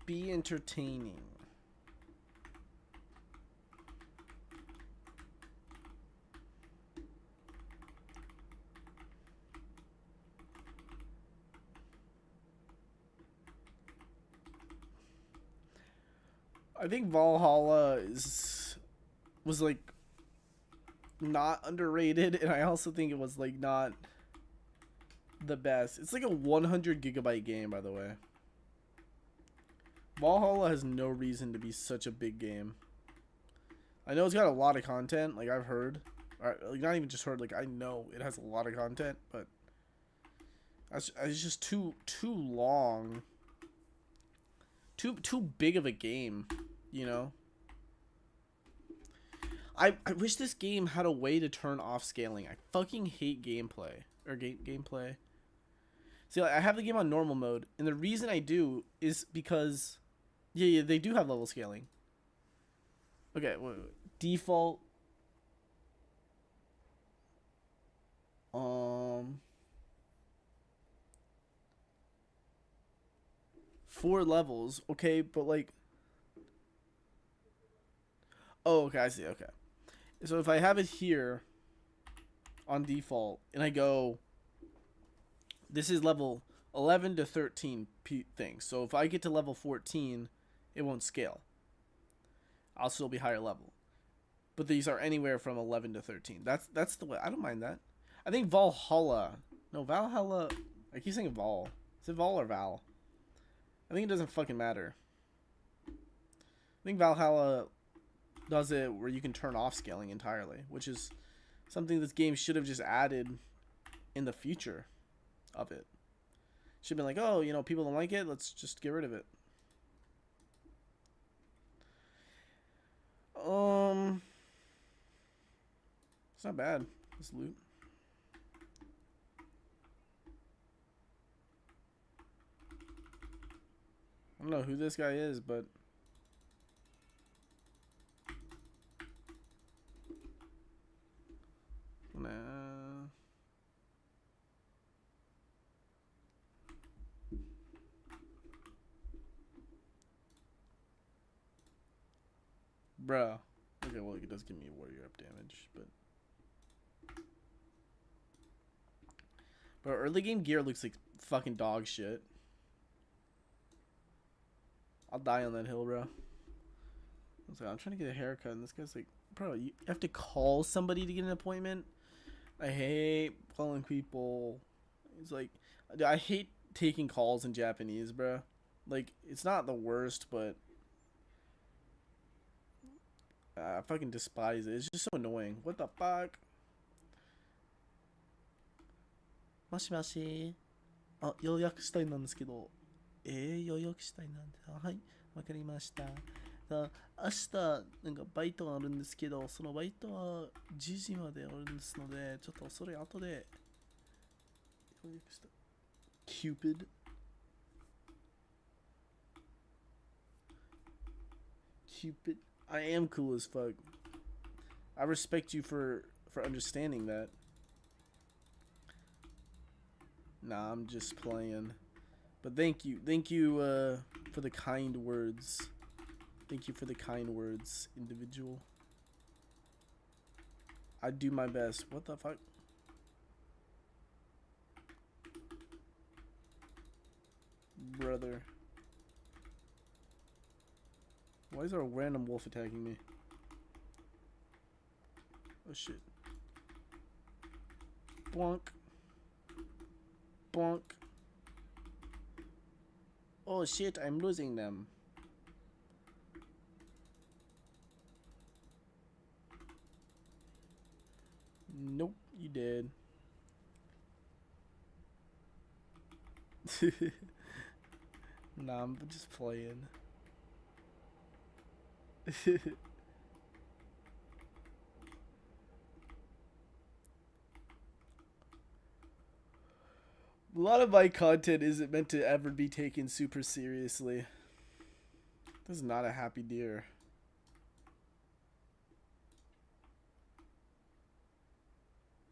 Be entertaining. I think Valhalla was like not underrated, and I also think it was like not the best. It's like a 100 gigabyte game, by the way. Valhalla has no reason to be such a big game. I know it's got a lot of content, like I've heard. Or, like, not even just heard, like I know it has a lot of content, but it's just too long. Too big of a game, you know? I wish this game had a way to turn off scaling. I fucking hate gameplay. Or gameplay. See, like, I have the game on normal mode, and the reason I do is because... Yeah, they do have level scaling. Okay, wait. Default. 4 levels. Okay, but like... Oh, okay, I see, okay. So if I have it here on default, and I go... This is level 11 to 13 things. So if I get to level 14, it won't scale. I'll still be higher level. But these are anywhere from 11 to 13. That's the way. I don't mind that. I think Valhalla. No, Valhalla. I keep saying Val. Is it Val or Val? I think it doesn't fucking matter. I think Valhalla does it where you can turn off scaling entirely, which is something this game should have just added in the future of it. Should have been like, oh, you know, people don't like it, let's just get rid of it. It's not bad. This loot. I don't know who this guy is, but nah. Bruh. Okay, well, it does give me warrior up damage, but early game gear looks like fucking dog shit. I'll die on that hill, bro. I was like, I'm trying to get a haircut, and this guy's like, bro, you have to call somebody to get an appointment? I hate calling people. He's like, I hate taking calls in Japanese, bro. Like, it's not the worst, but I fucking despise it. It's just so annoying. What the fuck? もしもし。あ、予約したいなんですけど。予約したいなんで。はい、わかりました。明日、なんかバイトがあるんですけど、そのバイトは10時まであるんですので、ちょっとそれ後で予約した。Cupid. Cupid. I am cool as fuck. I respect you for understanding that. Nah, I'm just playing. But thank you for the kind words. Thank you for the kind words, individual. I do my best. What the fuck? Brother. Why is there a random wolf attacking me? Oh shit. Bonk. Bonk. Oh shit, I'm losing them. Nope, you did. Nah, I'm just playing. A lot of my content isn't meant to ever be taken super seriously. This is not a happy deer.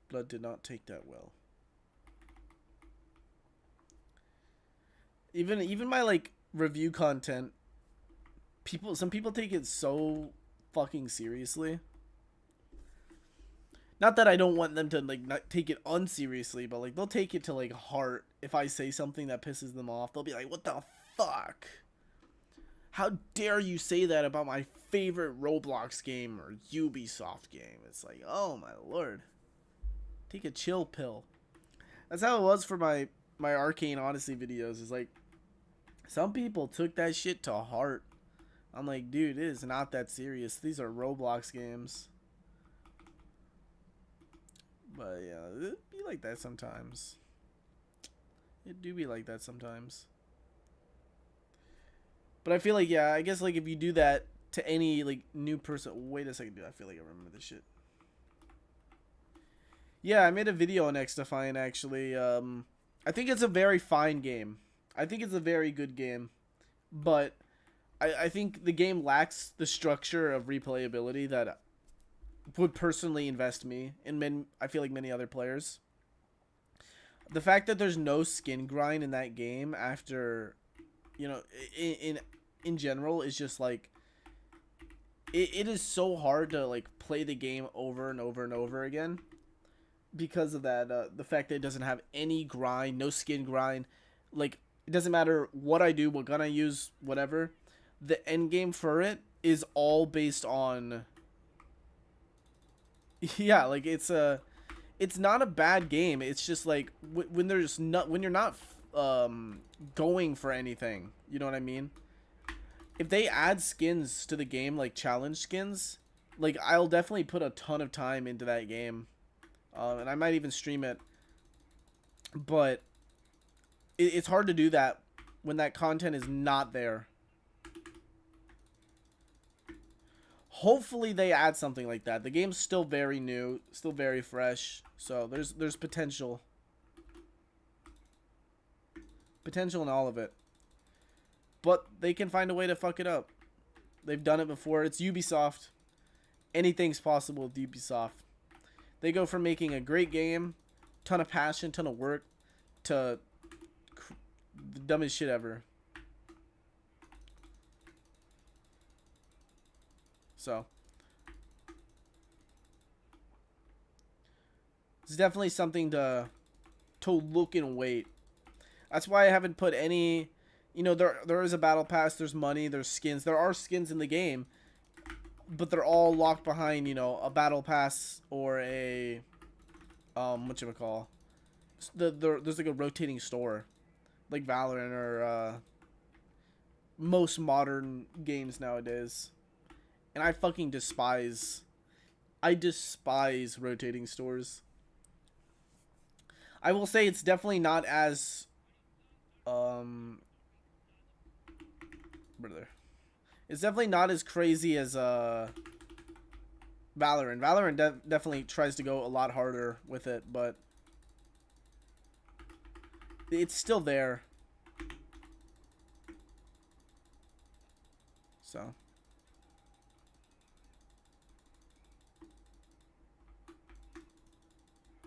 Blood did not take that well. Even my like review content, some people take it so fucking seriously. Not that I don't want them to like not take it unseriously, but like they'll take it to like heart if I say something that pisses them off. They'll be like, "What the fuck? How dare you say that about my favorite Roblox game or Ubisoft game?" It's like, oh my lord. Take a chill pill. That's how it was for my Arcane Odyssey videos. It's like some people took that shit to heart. I'm like, dude, it is not that serious. These are Roblox games. But yeah, it be like that sometimes. It do be like that sometimes. But I feel like, yeah, I guess like if you do that to any like new person. Wait a second, dude. I feel like I remember this shit. Yeah, I made a video on XDefiant actually. I think it's a very fine game. I think it's a very good game. But I think the game lacks the structure of replayability that would personally invest me and I feel like many other players. The fact that there's no skin grind in that game after, you know, in general is just like it is so hard to like play the game over and over and over again because of that the fact that it doesn't have any grind, no skin grind. Like it doesn't matter what I do, what gun I use, whatever. The end game for it is all based on yeah, like it's not a bad game. It's just like when you're not going for anything. You know what I mean? If they add skins to the game, like challenge skins, like I'll definitely put a ton of time into that game, and I might even stream it. But it's hard to do that when that content is not there. Hopefully they add something like that. The game's still very new, still very fresh, so there's potential. Potential in all of it. But they can find a way to fuck it up. They've done it before. It's Ubisoft. Anything's possible with Ubisoft. They go from making a great game, ton of passion, ton of work, to the dumbest shit ever. So it's definitely something to look and wait. That's why I haven't put any. You know, there is a battle pass. There's money. There's skins. There are skins in the game, but they're all locked behind, you know, a battle pass or a whatchamacall. There's like a rotating store, like Valorant or most modern games nowadays. And I despise rotating stores. I will say it's definitely not as brother. It's definitely not as crazy as Valorant. Valorant definitely tries to go a lot harder with it, but it's still there. So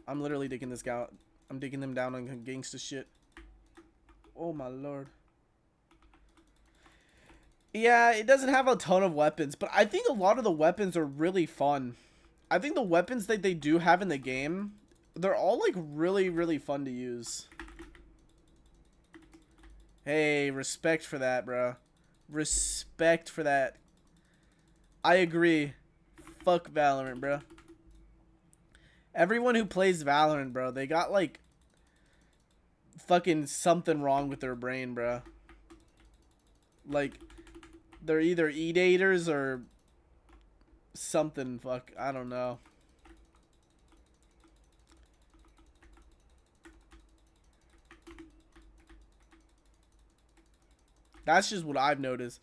I'm literally digging this guy. I'm digging them down on gangsta shit. Oh my lord. Yeah, it doesn't have a ton of weapons, but I think a lot of the weapons are really fun. I think the weapons that they do have in the game, they're all like really, really fun to use. Hey, respect for that, bro. Respect for that. I agree. Fuck Valorant, bro. Everyone who plays Valorant, bro, they got like fucking something wrong with their brain, bro. Like they're either eat-aters or something. Fuck, I don't know. That's just what I've noticed.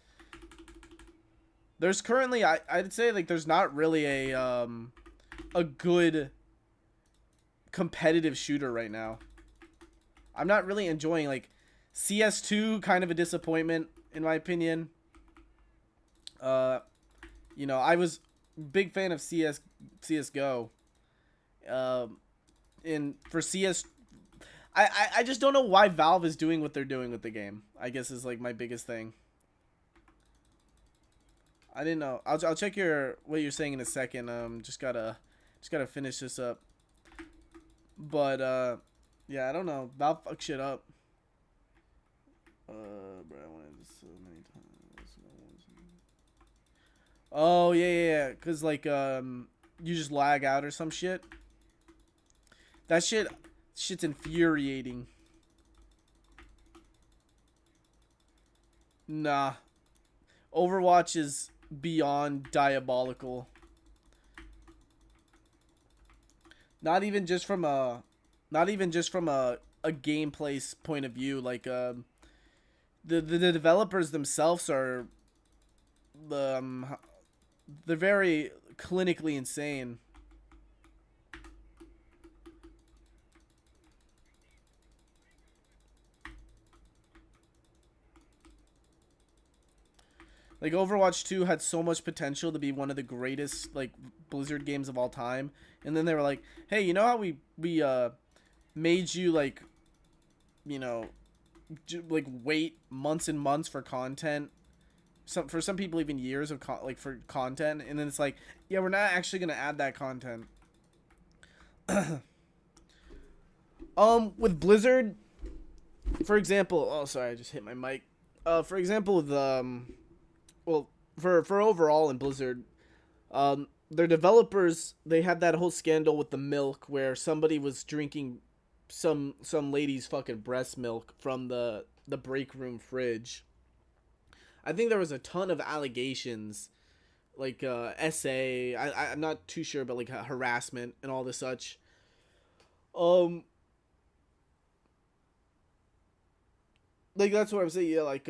There's currently, I'd say like there's not really a good competitive shooter right now. I'm not really enjoying like CS2, kind of a disappointment in my opinion. You know, I was big fan of CS:GO. And for CS, I just don't know why Valve is doing what they're doing with the game. I guess is like my biggest thing. I didn't know. I'll check what you're saying in a second. Just gotta finish this up. But yeah, I don't know. Valve fuck shit up. Bro, I wanted this so many times. Oh yeah, cause like you just lag out or some shit. That shit's infuriating. Nah, Overwatch is beyond diabolical. Not even just from a gameplay point of view. Like the developers themselves are they're very clinically insane. Like Overwatch 2 had so much potential to be one of the greatest like Blizzard games of all time, and then they were like, "Hey, you know how we made you like, you know, like wait months and months for content, for some people even years of for content, and then it's like, yeah, we're not actually gonna add that content." With Blizzard, for example, oh sorry, I just hit my mic. For example, the well, for overall in Blizzard, their developers, they had that whole scandal with the milk where somebody was drinking some lady's fucking breast milk from the break room fridge. I think there was a ton of allegations, like I'm not too sure, but like harassment and all this such. Like that's what I'm saying. Yeah, like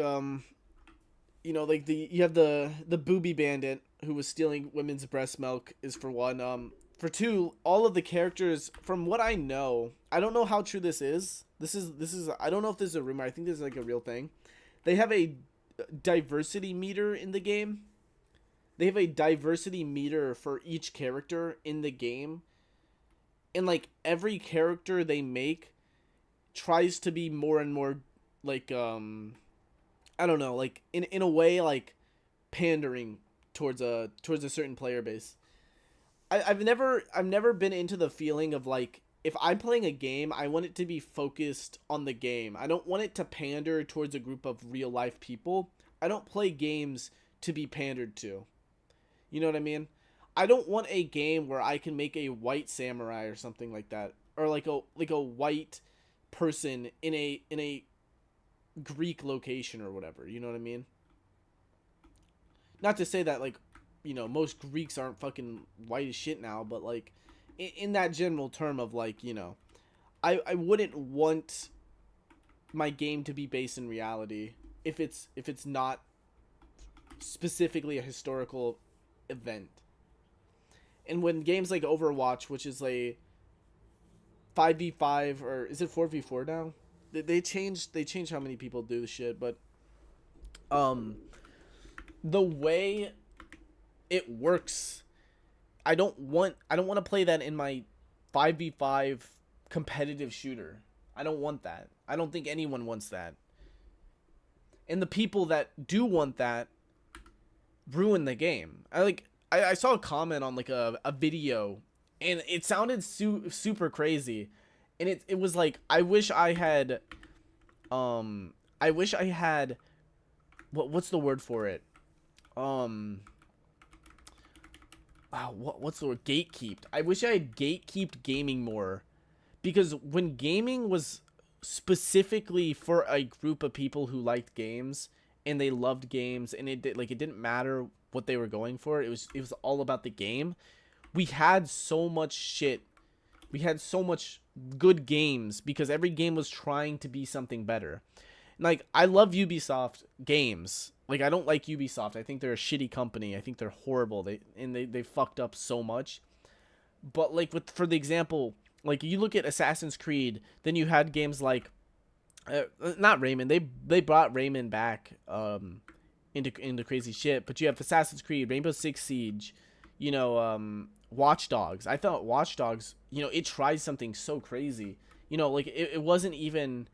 you know, like you have the booby bandit who was stealing women's breast milk is for one. For two, all of the characters, from what I know, I don't know how true this is. This is I don't know if this is a rumor. I think this is like a real thing. They have a diversity meter in the game. They have a diversity meter for each character in the game. And like every character they make tries to be more and more like I don't know, like in a way like pandering towards a certain player base. I've never been into the feeling of like, if I'm playing a game, I want it to be focused on the game. I don't want it to pander towards a group of real life people. I don't play games to be pandered to. You know what I mean? I don't want a game where I can make a white samurai or something like that, or like a white person in a Greek location or whatever. You know what I mean? Not to say that like, most Greeks aren't fucking white as shit now, but like in that general term of like, I wouldn't want my game to be based in reality if it's not specifically a historical event. And when games like Overwatch, which is a 5v5, or is it 4v4 now? They changed how many people do the shit, but the way it works, I don't want to play that in my 5v5 competitive shooter. I don't want that. I don't think anyone wants that. And the people that do want that ruin the game. I saw a comment on like a video, and it sounded super crazy, and it was like, I wish I had what's the word for it? What's the word? Gatekeeped. I wish I had gatekeeped gaming more, because when gaming was specifically for a group of people who liked games and they loved games, and it didn't matter what they were going for. It was all about the game. We had so much shit. We had so much good games because every game was trying to be something better. Like, I love Ubisoft games. Like, I don't like Ubisoft. I think they're a shitty company. I think they're horrible. They fucked up so much. But like, for the example, like, you look at Assassin's Creed, then you had games like not Rayman. They brought Rayman back into crazy shit, but you have Assassin's Creed, Rainbow Six Siege, Watch Dogs. I thought Watch Dogs, it tried something so crazy. Like, it wasn't even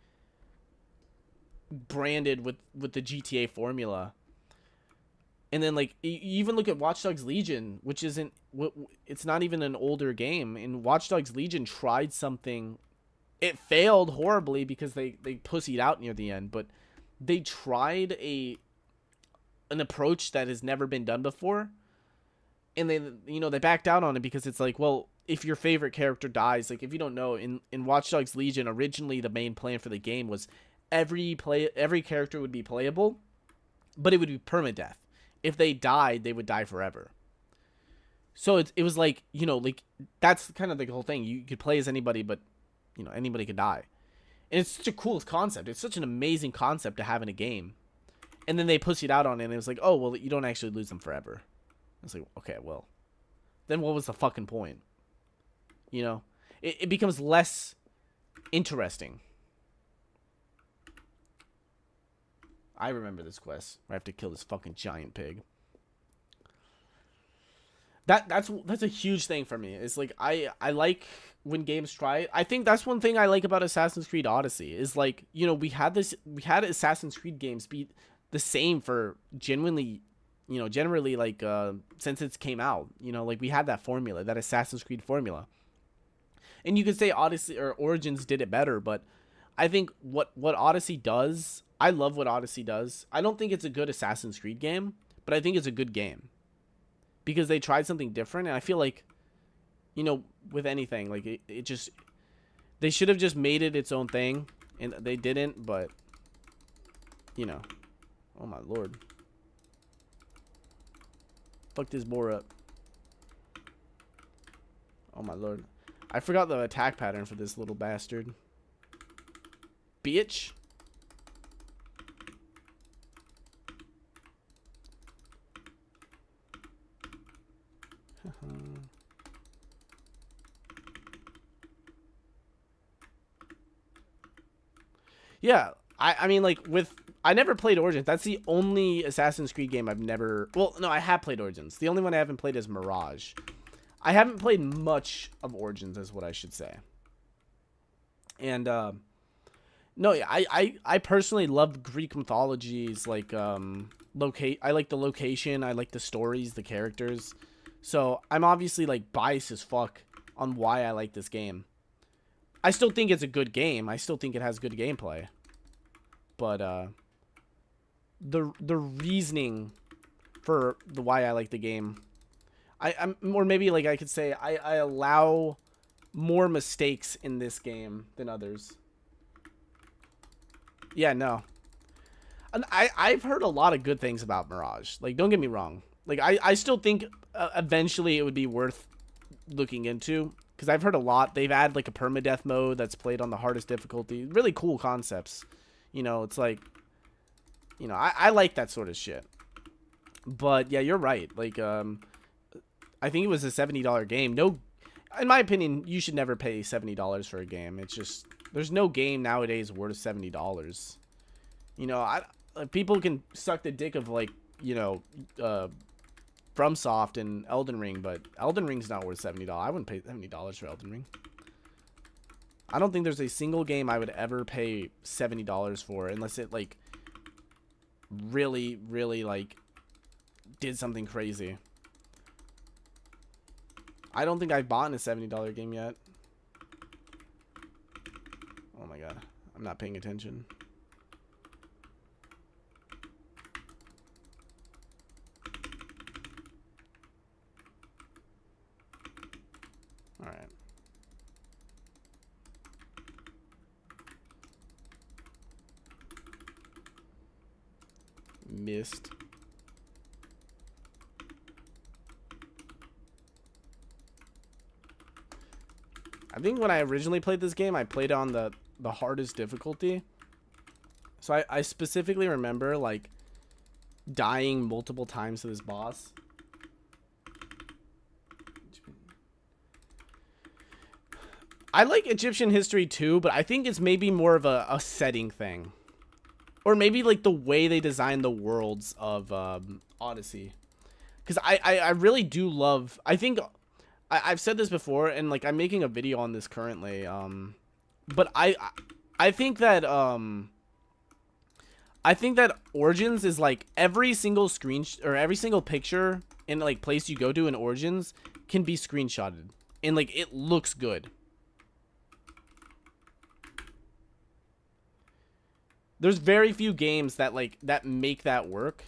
branded with the GTA formula. And then like, you even look at Watch Dogs Legion, which isn't, it's not even an older game, and Watch Dogs Legion tried something. It failed horribly because they pussied out near the end, but they tried an approach that has never been done before, and they backed out on it because it's like, well, if your favorite character dies, like, if you don't know, in Watch Dogs Legion, originally the main plan for the game was every character would be playable, but it would be permadeath. If they died, they would die forever. So it was like, like, that's kind of the whole thing. You could play as anybody, but anybody could die. And it's such a cool concept. It's such an amazing concept to have in a game. And then they pussied out on it, and it was like, oh, well, you don't actually lose them forever. It's like, okay, well, then what was the fucking point? It becomes less interesting. I remember this quest where I have to kill this fucking giant pig. That's a huge thing for me. It's like, I like when games try it. I think that's one thing I like about Assassin's Creed Odyssey is like, we had Assassin's Creed games be the same for generally like since it came out. Like, we had that formula, that Assassin's Creed formula. And you could say Odyssey or Origins did it better, but I think what Odyssey does, I love what Odyssey does. I don't think it's a good Assassin's Creed game, but I think it's a good game because they tried something different. And I feel like, with anything, like, it just, they should have just made it its own thing, and they didn't. But oh my lord, fuck this boar up. Oh my lord, I forgot the attack pattern for this little bastard. Bitch. Yeah, I mean, like, I never played Origins. That's the only Assassin's Creed game I've never... Well, no, I have played Origins. The only one I haven't played is Mirage. I haven't played much of Origins, is what I should say. And, no, I personally loved Greek mythologies, like, locate. I like the location. I like the stories, the characters. So I'm obviously like biased as fuck on why I like this game. I still think it's a good game. I still think it has good gameplay. But the reasoning for the why I like the game, I'm or maybe like I could say I allow more mistakes in this game than others. Yeah, no. And I've heard a lot of good things about Mirage. Like, don't get me wrong. Like, I still think eventually it would be worth looking into. Because I've heard a lot. They've added, like, a permadeath mode that's played on the hardest difficulty. Really cool concepts. You know, it's like... You know, I like that sort of shit. But, yeah, you're right. Like, I think it was a $70 game. No... In my opinion, you should never pay $70 for a game. It's just... There's no game nowadays worth $70. You know, people can suck the dick of, like, you know, FromSoft and Elden Ring, but Elden Ring's not worth $70. I wouldn't pay $70 for Elden Ring. I don't think there's a single game I would ever pay $70 for unless it, like, really, really, like, did something crazy. I don't think I've bought a $70 game yet. Oh my god. I'm not paying attention. Alright. Missed. I think when I originally played this game, I played on the hardest difficulty. So I specifically remember, like, dying multiple times to this boss. I like Egyptian history too, but I think it's maybe more of a setting thing. Or maybe like the way they designed the worlds of Odyssey. Because I really do love... I think... I've said this before, and like I'm making a video on this currently. But I think that... I think that Origins is like every single or every single picture in like place you go to in Origins can be screenshotted. And like it looks good. There's very few games that like that make that work.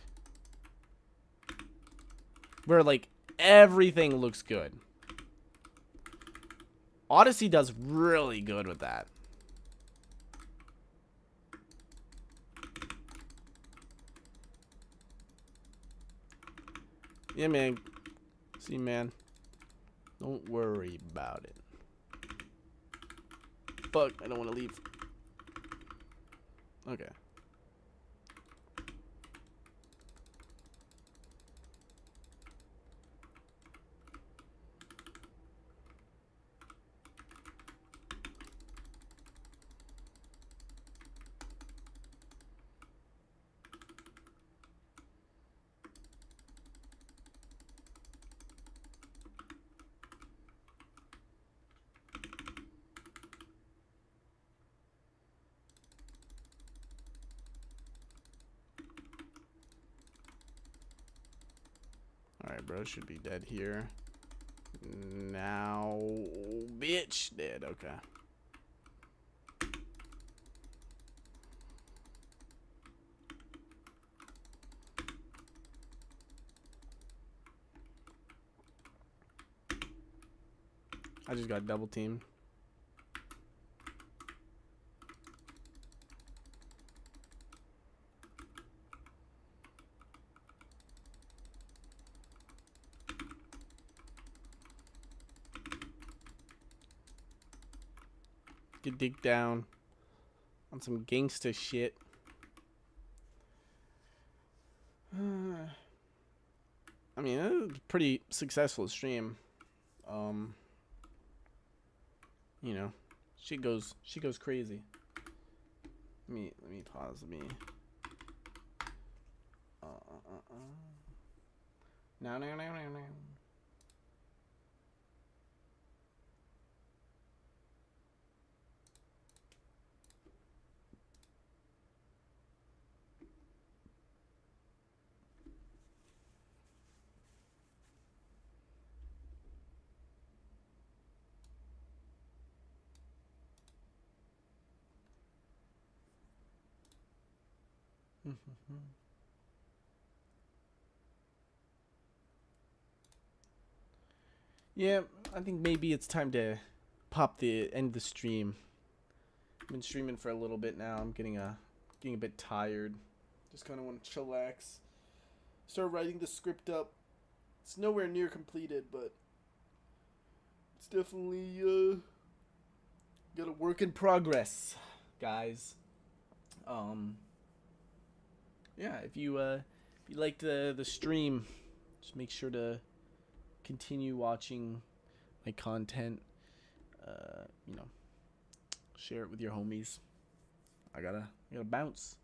Where like everything looks good. Odyssey does really good with that. Yeah, man. See, man. Don't worry about it. Fuck, I don't want to leave. Okay. Alright, bro. Should be dead here. Now, bitch. Dead. Okay. I just got double teamed. Get dig down on some gangsta shit. I mean, it was a pretty successful stream. You know, she goes crazy. Let me pause me. No. Yeah, I think maybe it's time to pop the end the stream. I've been streaming for a little bit now. I'm getting a bit tired. Just kind of want to chillax. Start writing the script up. It's nowhere near completed, but it's definitely got a work in progress, guys. Um, yeah, if you liked the stream, just make sure to continue watching my content. You know, share it with your homies. I gotta bounce.